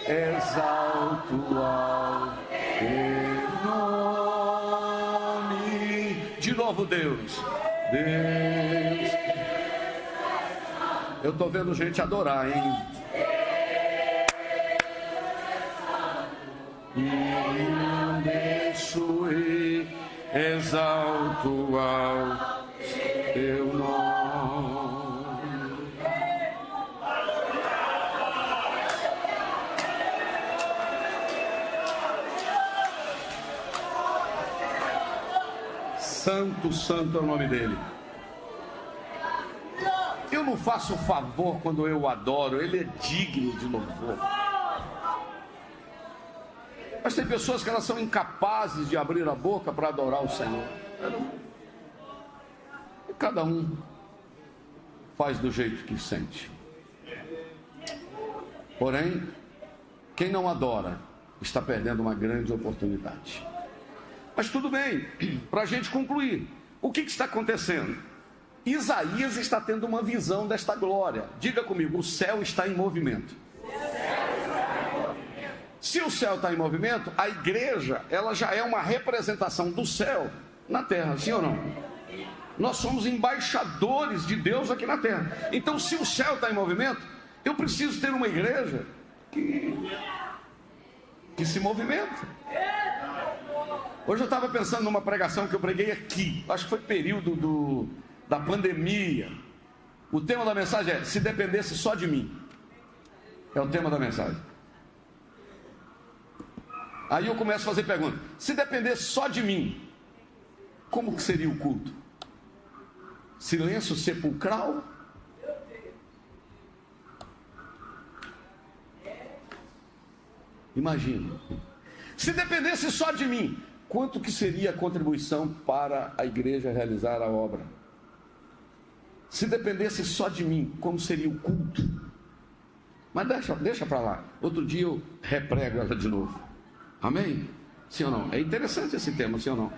exalto ao teu nome. De novo, Deus. Eu estou vendo gente adorar, hein? Engrandeço e exalto ao teu nome. Santo, santo é o nome dele. Eu não faço favor quando eu o adoro, ele é digno de louvor. Mas tem pessoas que elas são incapazes de abrir a boca para adorar o Senhor. E cada um faz do jeito que sente. Porém, quem não adora está perdendo uma grande oportunidade. Mas tudo bem, para a gente concluir, o que está acontecendo? Isaías está tendo uma visão desta glória. Diga comigo, o céu está em movimento. Se o céu está em movimento, a igreja, ela já é uma representação do céu na terra, sim ou não? Nós somos embaixadores de Deus aqui na terra. Então, se o céu está em movimento, eu preciso ter uma igreja que se movimenta. Hoje eu estava pensando numa pregação que eu preguei aqui, acho que foi período da pandemia. O tema da mensagem é: se dependesse só de mim. É o tema da mensagem. Aí eu começo a fazer perguntas. Se dependesse só de mim, como que seria o culto? Silêncio sepulcral? Imagina. Se dependesse só de mim, quanto que seria a contribuição para a igreja realizar a obra? Se dependesse só de mim, como seria o culto? Mas deixa para lá. Outro dia eu reprego ela de novo. Amém? Sim ou não? É interessante esse tema, sim ou não?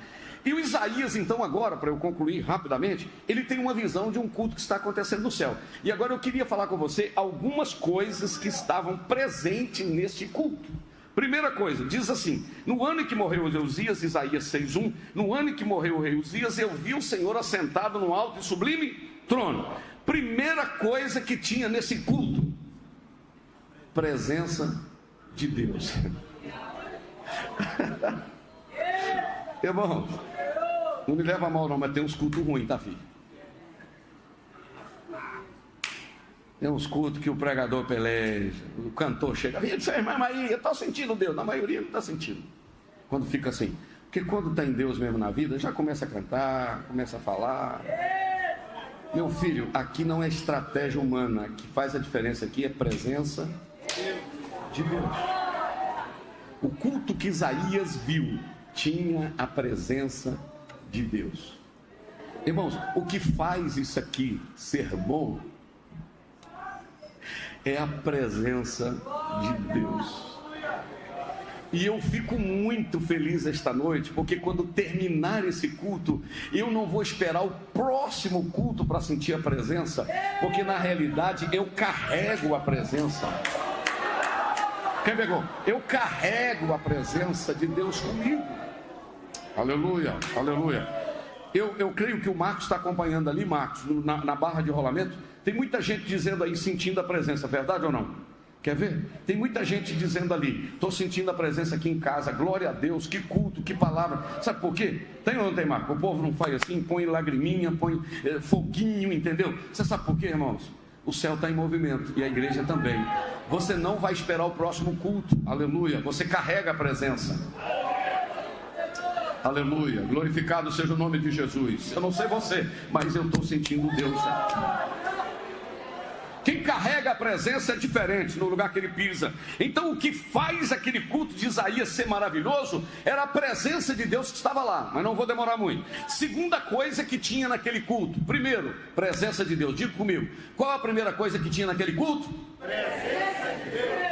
E o Isaías, então, agora, para eu concluir rapidamente, ele tem uma visão de um culto que está acontecendo no céu. E agora eu queria falar com você algumas coisas que estavam presentes neste culto. Primeira coisa, diz assim: no ano em que morreu Uzias, Isaías 6:1, no ano em que morreu o rei Uzias, eu vi o Senhor assentado no alto e sublime trono. Primeira coisa que tinha nesse culto: presença de Deus. Irmão, não me leva a mal não, mas tem uns cultos ruins, tá, filho? Tem uns cultos que o pregador peleja, o cantor chega, mas aí, eu estou sentindo Deus. Na maioria não está sentindo. Quando fica assim. Porque quando está em Deus mesmo na vida, já começa a cantar, começa a falar. Meu filho, aqui não é estratégia humana. O que faz a diferença aqui é presença de Deus. O culto que Isaías viu tinha a presença de Deus. Irmãos, o que faz isso aqui ser bom é a presença de Deus. E eu fico muito feliz esta noite, porque quando terminar esse culto, eu não vou esperar o próximo culto para sentir a presença, porque na realidade eu carrego a presença. Quem pegou? Eu carrego a presença de Deus comigo. Aleluia, aleluia. Eu creio que o Marcos está acompanhando ali, Marcos, na barra de rolamento. Tem muita gente dizendo aí, sentindo a presença, verdade ou não? Quer ver? Tem muita gente dizendo ali: estou sentindo a presença aqui em casa, glória a Deus, que culto, que palavra. Sabe por quê? Tem ou não tem, Marcos? O povo não faz assim, põe lagriminha, põe foguinho, entendeu? Você sabe por quê, irmãos? O céu está em movimento e a igreja também. Você não vai esperar o próximo culto, aleluia. Você carrega a presença. Aleluia, glorificado seja o nome de Jesus. Eu não sei você, mas eu estou sentindo Deus aqui. Quem carrega a presença é diferente no lugar que ele pisa. Então o que faz aquele culto de Isaías ser maravilhoso era a presença de Deus que estava lá. Mas não vou demorar muito. Segunda coisa que tinha naquele culto: primeiro, presença de Deus. Diga comigo, qual a primeira coisa que tinha naquele culto?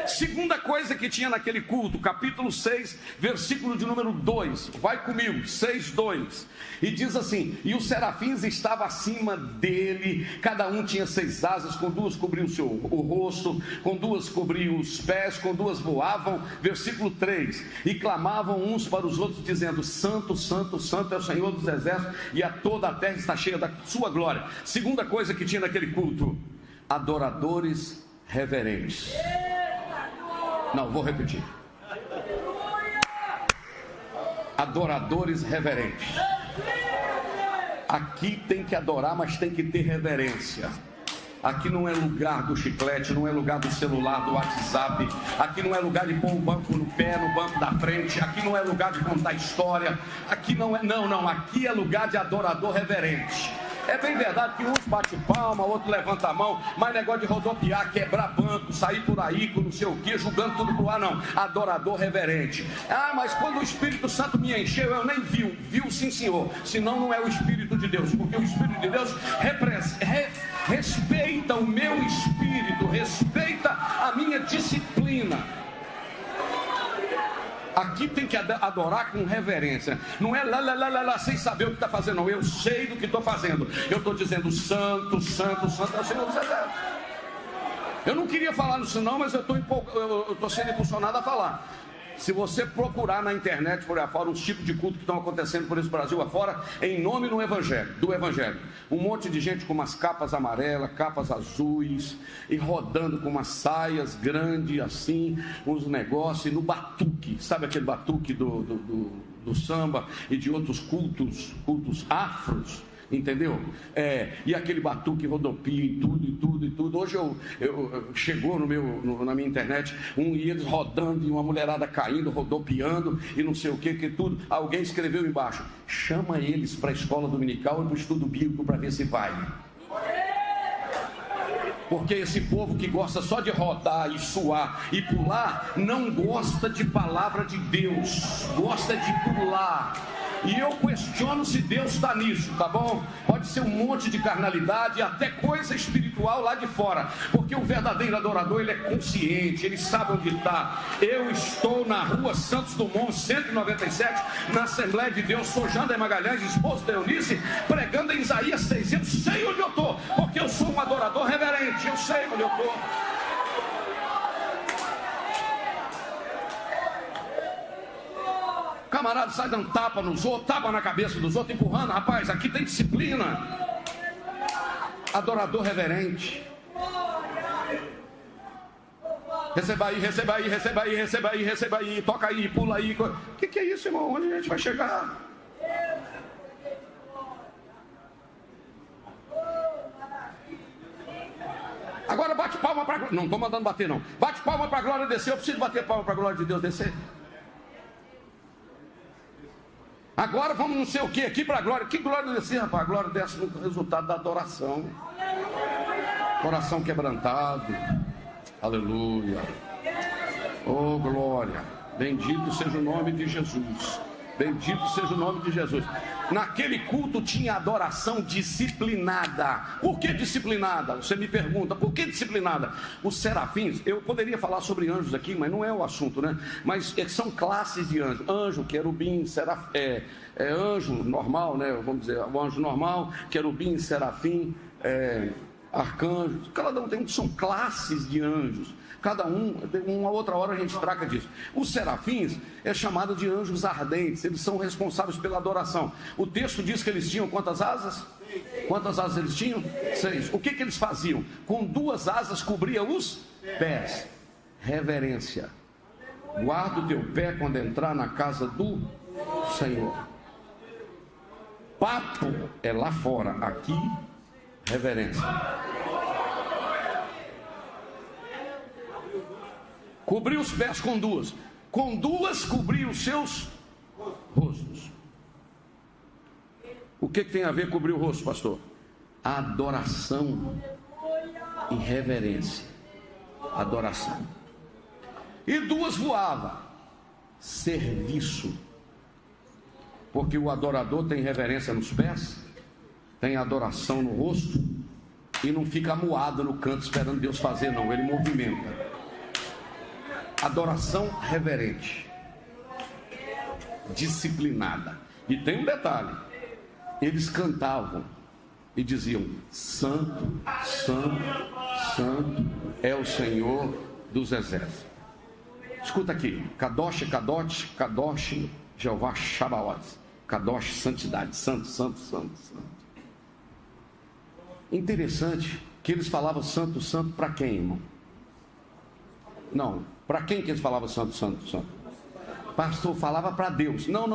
Segunda coisa que tinha naquele culto, capítulo 6, versículo de número 2. Vai comigo, 6:2. E diz assim: e os serafins estavam acima dele, cada um tinha 6 asas, com 2 cobriam o rosto, com 2 cobriam os pés, com 2 voavam. Versículo 3: e clamavam uns para os outros, dizendo: Santo, Santo, Santo é o Senhor dos exércitos, e a toda a terra está cheia da sua glória. Segunda coisa que tinha naquele culto: adoradores reverentes. Não, vou repetir. Adoradores reverentes. Aqui tem que adorar, mas tem que ter reverência. Aqui não é lugar do chiclete, não é lugar do celular, do WhatsApp. Aqui não é lugar de pôr o banco no pé, no banco da frente. Aqui não é lugar de contar história. Aqui não é, não. Aqui é lugar de adorador reverente. É bem verdade que uns bate palma, outro levanta a mão, mas negócio de rodopiar, quebrar banco, sair por aí com não sei o que, julgando tudo pro ar, não. Adorador reverente. Ah, mas quando o Espírito Santo me encheu, eu nem viu sim senhor, senão não é o Espírito de Deus, porque o Espírito de Deus respeita o meu espírito, respeita a minha disciplina. Aqui tem que adorar com reverência. Não é lá, sem saber o que está fazendo. Não, eu sei do que estou fazendo. Eu estou dizendo: Santo, Santo, Santo é o Senhor dos exércitos. Eu não queria falar nisso não, mas eu estou sendo impulsionado a falar. Se você procurar na internet por aí fora os tipos de culto que estão acontecendo por esse Brasil afora, em nome do Evangelho, um monte de gente com umas capas amarelas, capas azuis, e rodando com umas saias grandes assim, uns negócios, e no batuque, sabe aquele batuque do samba e de outros cultos afros, entendeu? E aquele batuque rodopia e tudo. Hoje chegou na minha internet e eles rodando e uma mulherada caindo, rodopiando e não sei o que tudo. Alguém escreveu embaixo: chama eles para a escola dominical e para o estudo bíblico para ver se vai. Porque esse povo que gosta só de rodar e suar e pular, não gosta de palavra de Deus, gosta de pular. E eu questiono se Deus está nisso, tá bom? Pode ser um monte de carnalidade, até coisa espiritual lá de fora. Porque o verdadeiro adorador, ele é consciente, ele sabe onde está. Eu estou na rua Santos Dumont, 197, na Assembleia de Deus. Sou Jander Magalhães, esposo da Eunice, pregando em Isaías 6. Eu sei onde eu estou, porque eu sou um adorador reverente. Eu sei onde eu estou. Camarada sai dando tapa nos outros, tapa na cabeça dos outros, empurrando. Rapaz, aqui tem disciplina. Adorador reverente. Receba aí, toca aí, pula aí. O que é isso, irmão? Onde a gente vai chegar? Agora bate palma para... Não estou mandando bater, não. Bate palma para a glória descer. Eu preciso bater palma para a glória de Deus descer. Agora vamos não sei o que aqui para a glória. Que glória descer, rapaz? A glória desce no resultado da adoração. Coração quebrantado. Aleluia. Oh, glória. Bendito seja o nome de Jesus. Bendito seja o nome de Jesus. Naquele culto tinha adoração disciplinada. Por que disciplinada? Você me pergunta, por que disciplinada? Os serafins, eu poderia falar sobre anjos aqui, mas não é o assunto, né? Mas são classes de anjos. Anjo, querubim, anjo normal, né? Vamos dizer, o anjo normal, querubim, serafim, arcanjo. Cada um são classes de anjos. Cada uma outra hora a gente trata disso. Os serafins é chamado de anjos ardentes. Eles são responsáveis pela adoração. O texto diz que eles tinham quantas asas? Quantas asas eles tinham? 6. O que eles faziam? Com 2 asas cobria os pés. Reverência. Guarda o teu pé quando entrar na casa do Senhor. Papo é lá fora. Aqui, reverência. Cobriu os pés com 2. Com 2 cobriu os seus rostos. O que tem a ver cobrir o rosto, pastor? Adoração e reverência. Adoração. E 2 voava. Serviço. Porque o adorador tem reverência nos pés, tem adoração no rosto, e não fica amuado no canto esperando Deus fazer, não. Ele movimenta. Adoração reverente, disciplinada. E tem um detalhe: eles cantavam e diziam: Santo, Santo, Santo é o Senhor dos exércitos. Escuta aqui: Kadosh, Kadosh, Kadosh, Jeová Shabaoth. Kadosh, santidade, santo, santo, santo, santo. Interessante que eles falavam santo, santo para quem, irmão? Não, para quem que eles falavam santo, santo, santo? Pastor, falava para Deus. Não.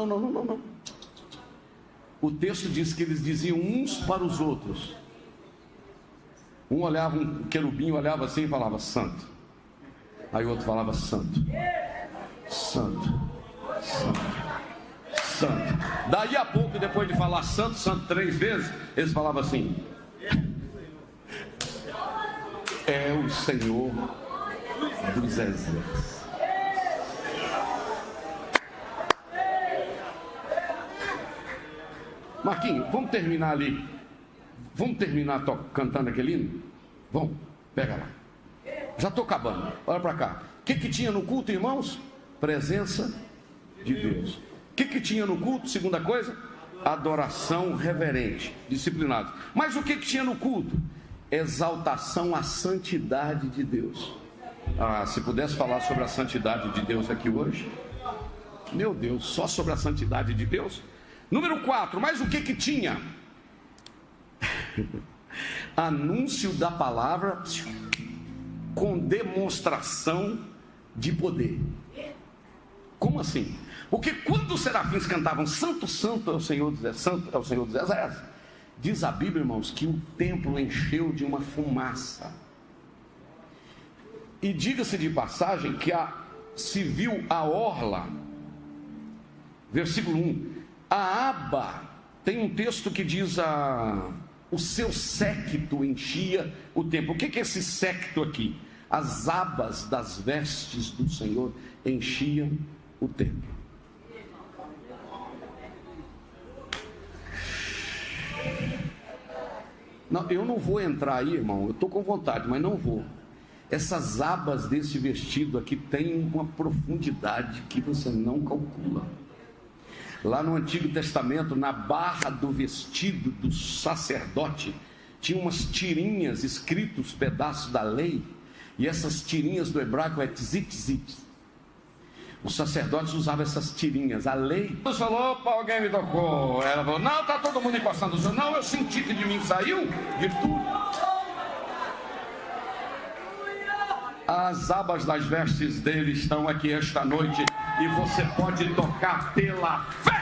O texto diz que eles diziam uns para os outros. Um olhava, um querubim olhava assim e falava santo. Aí o outro falava santo, santo, santo, santo. Daí a pouco, depois de falar santo, santo 3 vezes, eles falavam assim: é o Senhor dos exércitos. Marquinhos, vamos terminar ali. Vamos terminar cantando aquele hino? Vamos, pega lá. Já estou acabando, olha para cá. O que tinha no culto, irmãos? Presença de Deus. O que tinha no culto? Segunda coisa, adoração reverente, disciplinado. Mas o que tinha no culto? Exaltação à santidade de Deus. Se pudesse falar sobre a santidade de Deus aqui hoje, meu Deus, só sobre a santidade de Deus. Número 4, mas o que tinha? Anúncio da palavra com demonstração de poder. Como assim? Porque quando os serafins cantavam Santo, Santo é o Senhor dos Exércitos, Santo é o Senhor dos Exércitos, diz a Bíblia, irmãos, que o templo encheu de uma fumaça. E diga-se de passagem que se viu a orla, versículo 1, a aba, tem um texto que diz o seu séquito enchia o templo. O que é esse séquito aqui? As abas das vestes do Senhor enchiam o templo. Não, eu não vou entrar aí, irmão, eu estou com vontade, mas não vou. Essas abas desse vestido aqui têm uma profundidade que você não calcula. Lá no Antigo Testamento, na barra do vestido do sacerdote, tinha umas tirinhas escritos pedaços da lei, e essas tirinhas do hebraico é tzitzit. Os sacerdotes usavam essas tirinhas, a lei. Deus falou: opa, alguém me tocou. Ela falou: não, está todo mundo encostando. Não, eu senti que de mim saiu virtude. As abas das vestes dele estão aqui esta noite, e você pode tocar pela fé.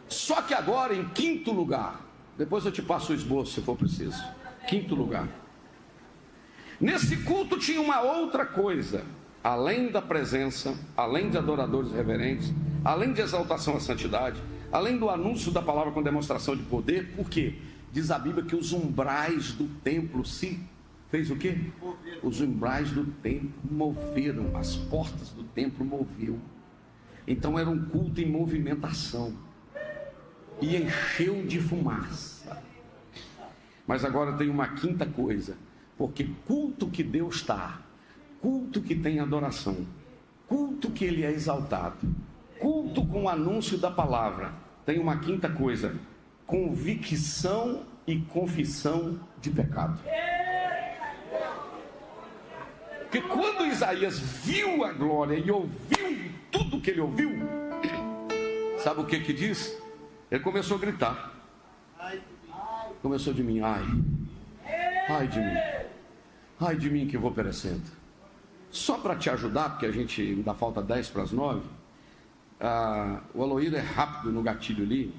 Só que agora, em quinto lugar, depois eu te passo o esboço se for preciso. Quinto lugar, nesse culto tinha uma outra coisa, além da presença, além de adoradores reverentes, além de exaltação à santidade, além do anúncio da palavra com demonstração de poder. Por quê? Diz a Bíblia que os umbrais do templo se fez o quê? Os umbrais do templo moveram, as portas do templo moveu. Então era um culto em movimentação, e encheu de fumaça. Mas agora tem uma quinta coisa, porque culto que Deus está, culto que tem adoração, culto que Ele é exaltado, culto com o anúncio da palavra, tem uma quinta coisa: convicção e confissão de pecado. Porque quando Isaías viu a glória e ouviu tudo que ele ouviu, sabe o que diz? Ele começou a gritar. Começou de mim: ai de mim que vou perecendo. Só para te ajudar, porque a gente ainda falta 8:50, o Aloíro é rápido no gatilho ali.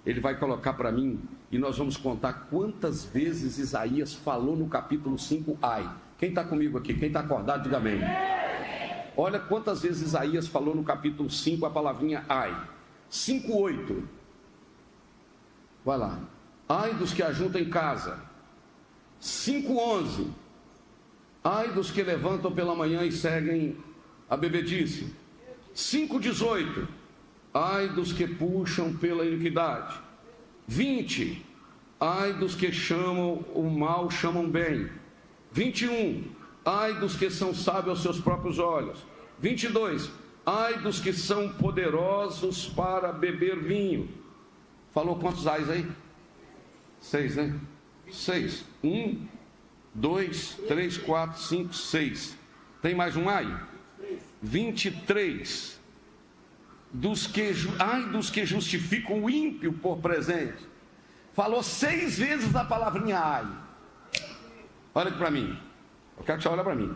Ele vai colocar para mim, e nós vamos contar quantas vezes Isaías falou no capítulo 5, ai. Quem está comigo aqui? Quem está acordado, diga amém. Olha quantas vezes Isaías falou no capítulo 5 a palavrinha ai. 5:8. Vai lá. Ai dos que ajuntam em casa. 5:11. Ai dos que levantam pela manhã e seguem a bebedice. 5:18. ai dos que puxam pela iniquidade. 20, ai dos que chamam o mal, chamam bem. 21, ai dos que são sábios aos seus próprios olhos. 22, ai dos que são poderosos para beber vinho. Falou quantos ais aí? 6, né? 6. 1, 2, 3, 4, 5, 6. Tem mais um ai? 23. Ai dos que justificam o ímpio por presente. Falou 6 vezes a palavrinha ai. Olha aqui para mim. Eu quero que você olhe para mim.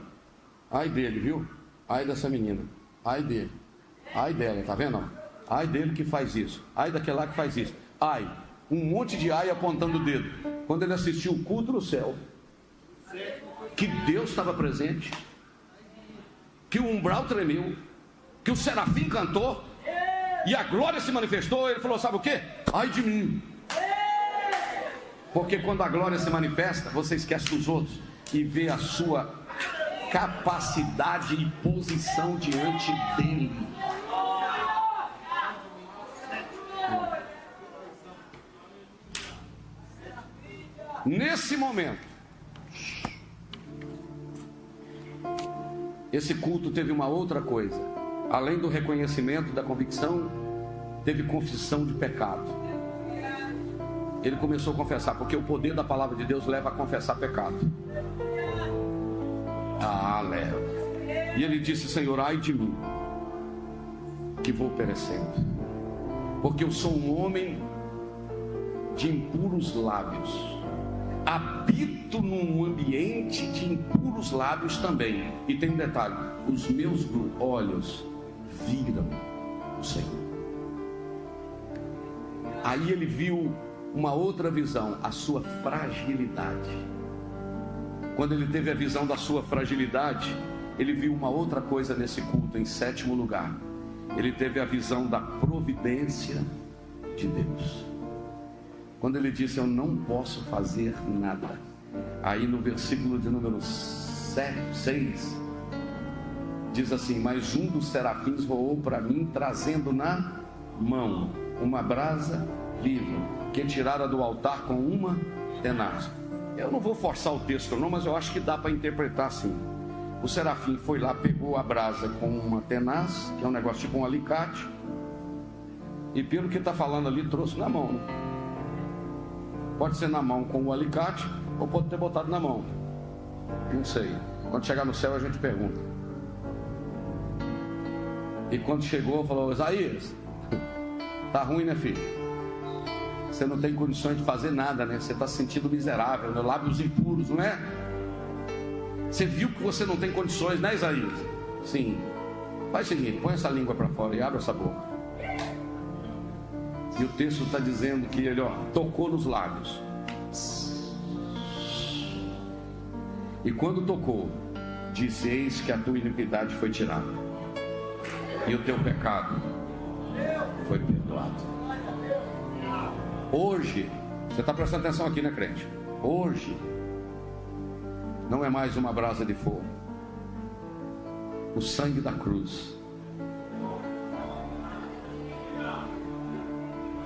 Ai dele, viu? Ai dessa menina. Ai dele. Ai dela, tá vendo? Ai dele que faz isso. Ai daquele lá que faz isso. Ai. Um monte de ai apontando o dedo. Quando ele assistiu o culto no céu, que Deus estava presente, que o umbral tremeu, que o serafim cantou e a glória se manifestou, ele falou, sabe o que? Ai de mim. Porque quando a glória se manifesta, você esquece dos outros e vê a sua capacidade e posição diante dele. Nesse momento, esse culto teve uma outra coisa. Além do reconhecimento da convicção, teve confissão de pecado. Ele começou a confessar, porque o poder da palavra de Deus leva a confessar pecado. Leva. E ele disse, Senhor, ai de mim, que vou perecendo, porque eu sou um homem de impuros lábios, habito num ambiente de impuros lábios também. E tem um detalhe, os meus olhos viram o Senhor. Aí ele viu uma outra visão, a sua fragilidade. Quando ele teve a visão da sua fragilidade, ele viu uma outra coisa nesse culto. Em 7º lugar, ele teve a visão da providência de Deus. Quando ele disse, eu não posso fazer nada. Aí no versículo de número 6, diz assim, mas um dos serafins voou para mim, trazendo na mão uma brasa viva, que tirara do altar com uma tenaz. Eu não vou forçar o texto não, mas eu acho que dá para interpretar assim. O serafim foi lá, pegou a brasa com uma tenaz, que é um negócio tipo um alicate, e pelo que está falando ali, trouxe na mão. Pode ser na mão com o alicate, ou pode ter botado na mão, não sei. Quando chegar no céu a gente pergunta. E quando chegou, falou, Isaías, tá ruim, né, filho? Você não tem condições de fazer nada, né? Você está se sentindo miserável, né? Lábios impuros, não é? Você viu que você não tem condições, né, Isaías? Sim. Faz o seguinte, põe essa língua para fora e abre essa boca. E o texto está dizendo que ele, tocou nos lábios. E quando tocou, disse, eis que a tua iniquidade foi tirada, e o teu pecado foi perdoado. Hoje, você está prestando atenção aqui, né, crente? Hoje, não é mais uma brasa de fogo. O sangue da cruz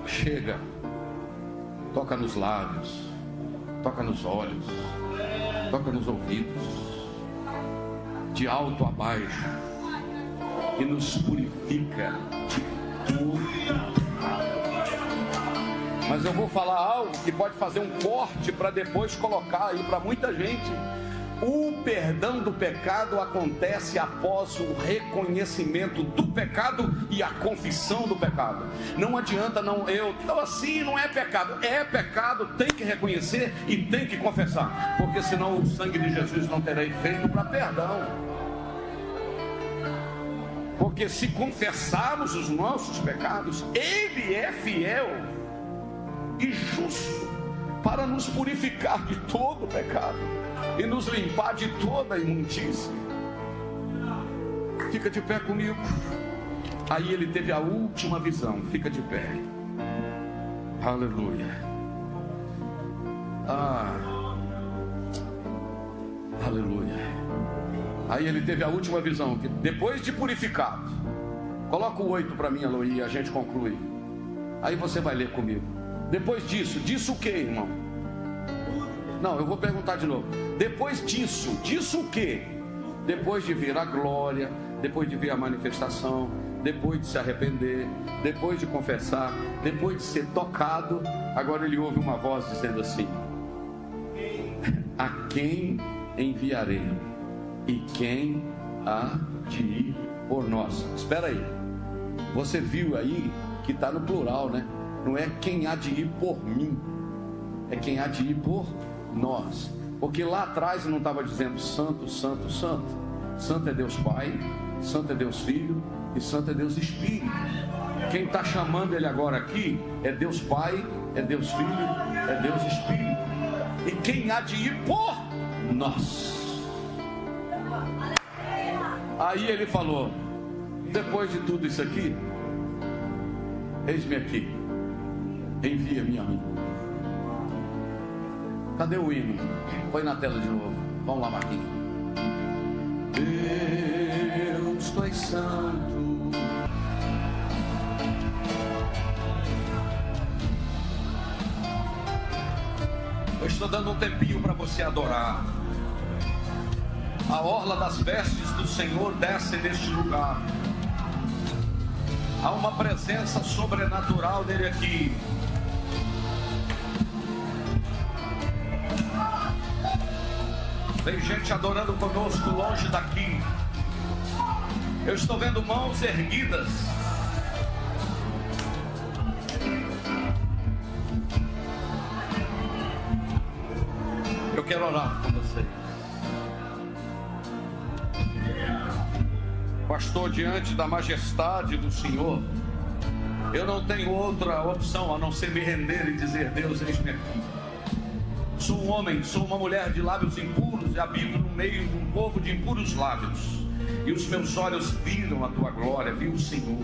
chega, toca nos lábios, toca nos olhos, toca nos ouvidos, de alto a baixo, e nos purifica de tudo. Mas eu vou falar algo que pode fazer um corte para depois colocar aí para muita gente. O perdão do pecado acontece após o reconhecimento do pecado e a confissão do pecado. Não adianta, então assim não é pecado. É pecado, tem que reconhecer e tem que confessar, porque senão o sangue de Jesus não terá efeito para perdão. Porque se confessarmos os nossos pecados, Ele é fiel e justo para nos purificar de todo o pecado e nos limpar de toda a imundícia. Fica de pé comigo. Aí ele teve a última visão. Fica de pé. Aleluia. Aleluia. Aí ele teve a última visão, que depois de purificado, Coloca o 8 para mim, Aloí, e a gente conclui. Aí você vai ler comigo. Depois disso o que, irmão? Não, eu vou perguntar de novo. Depois disso o que? Depois de vir a glória, depois de vir a manifestação, depois de se arrepender, depois de confessar, depois de ser tocado, agora ele ouve uma voz dizendo assim: a quem enviarei? E quem há de ir por nós? Espera aí, você viu aí que está no plural, né? Não é quem há de ir por mim, é quem há de ir por nós. Porque lá atrás não estava dizendo santo, santo, santo. Santo é Deus Pai, santo é Deus Filho e santo é Deus Espírito. Quem está chamando ele agora aqui é Deus Pai, é Deus Filho, é Deus Espírito. E quem há de ir por nós? Aí ele falou: depois de tudo isso aqui, eis-me aqui, envia-me a mim. Cadê o hino? Põe na tela de novo. Vamos lá, Marquinhos. Deus, tu és santo. Eu estou dando um tempinho para você adorar. A orla das vestes do Senhor desce neste lugar. Há uma presença sobrenatural dele aqui. Tem gente adorando conosco longe daqui. Eu estou vendo mãos erguidas. Eu quero orar com vocês. Pastor, diante da majestade do Senhor, eu não tenho outra opção a não ser me render e dizer: Deus, eis-me aqui. Sou um homem, sou uma mulher de lábios impuros e habito no meio de um povo de impuros lábios. E os meus olhos viram a tua glória, viu o Senhor.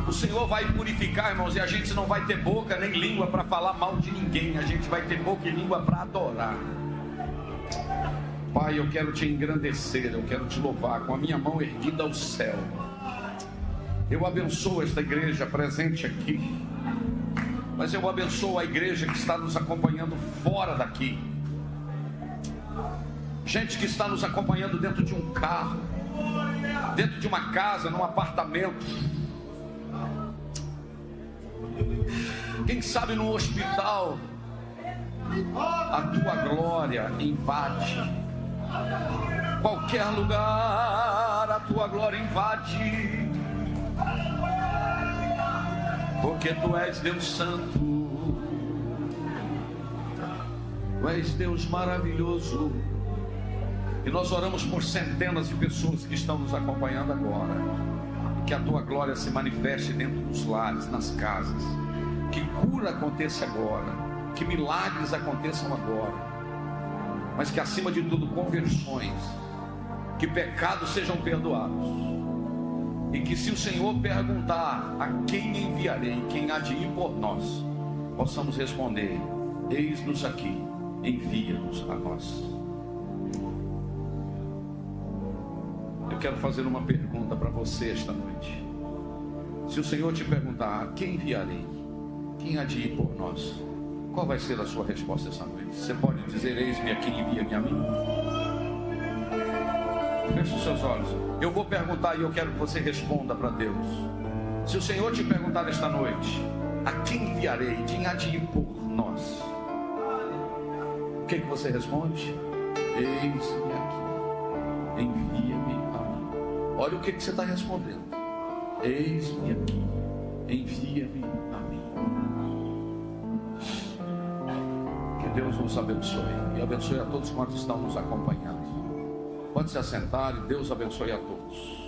O Senhor vai purificar, irmãos, e a gente não vai ter boca nem língua para falar mal de ninguém. A gente vai ter boca e língua para adorar. Pai, eu quero te engrandecer, eu quero te louvar com a minha mão erguida ao céu. Eu abençoo esta igreja presente aqui, mas eu abençoo a igreja que está nos acompanhando fora daqui. Gente que está nos acompanhando dentro de um carro, dentro de uma casa, num apartamento. Quem sabe no hospital. A tua glória invade qualquer lugar, a tua glória invade. Porque tu és Deus Santo, tu és Deus maravilhoso. E nós oramos por centenas de pessoas que estão nos acompanhando agora. Que a tua glória se manifeste dentro dos lares, nas casas. Que cura aconteça agora, que milagres aconteçam agora. Mas que acima de tudo conversões, que pecados sejam perdoados. E que se o Senhor perguntar a quem enviarei, quem há de ir por nós, possamos responder: eis-nos aqui, envia-nos a nós. Eu quero fazer uma pergunta para você esta noite. Se o Senhor te perguntar a quem enviarei, quem há de ir por nós, qual vai ser a sua resposta esta noite? Você pode dizer: eis-me aqui, envia-me a mim. Feche os seus olhos. Eu vou perguntar e eu quero que você responda para Deus. Se o Senhor te perguntar esta noite: a quem enviarei? Quem há de ir por nós? O que você responde? Eis-me aqui, envia-me a mim. Olha o que você está respondendo. Eis-me aqui, envia-me a mim. Que Deus nos abençoe e abençoe a todos quantos estão nos acompanhando. Pode se assentar e Deus abençoe a todos.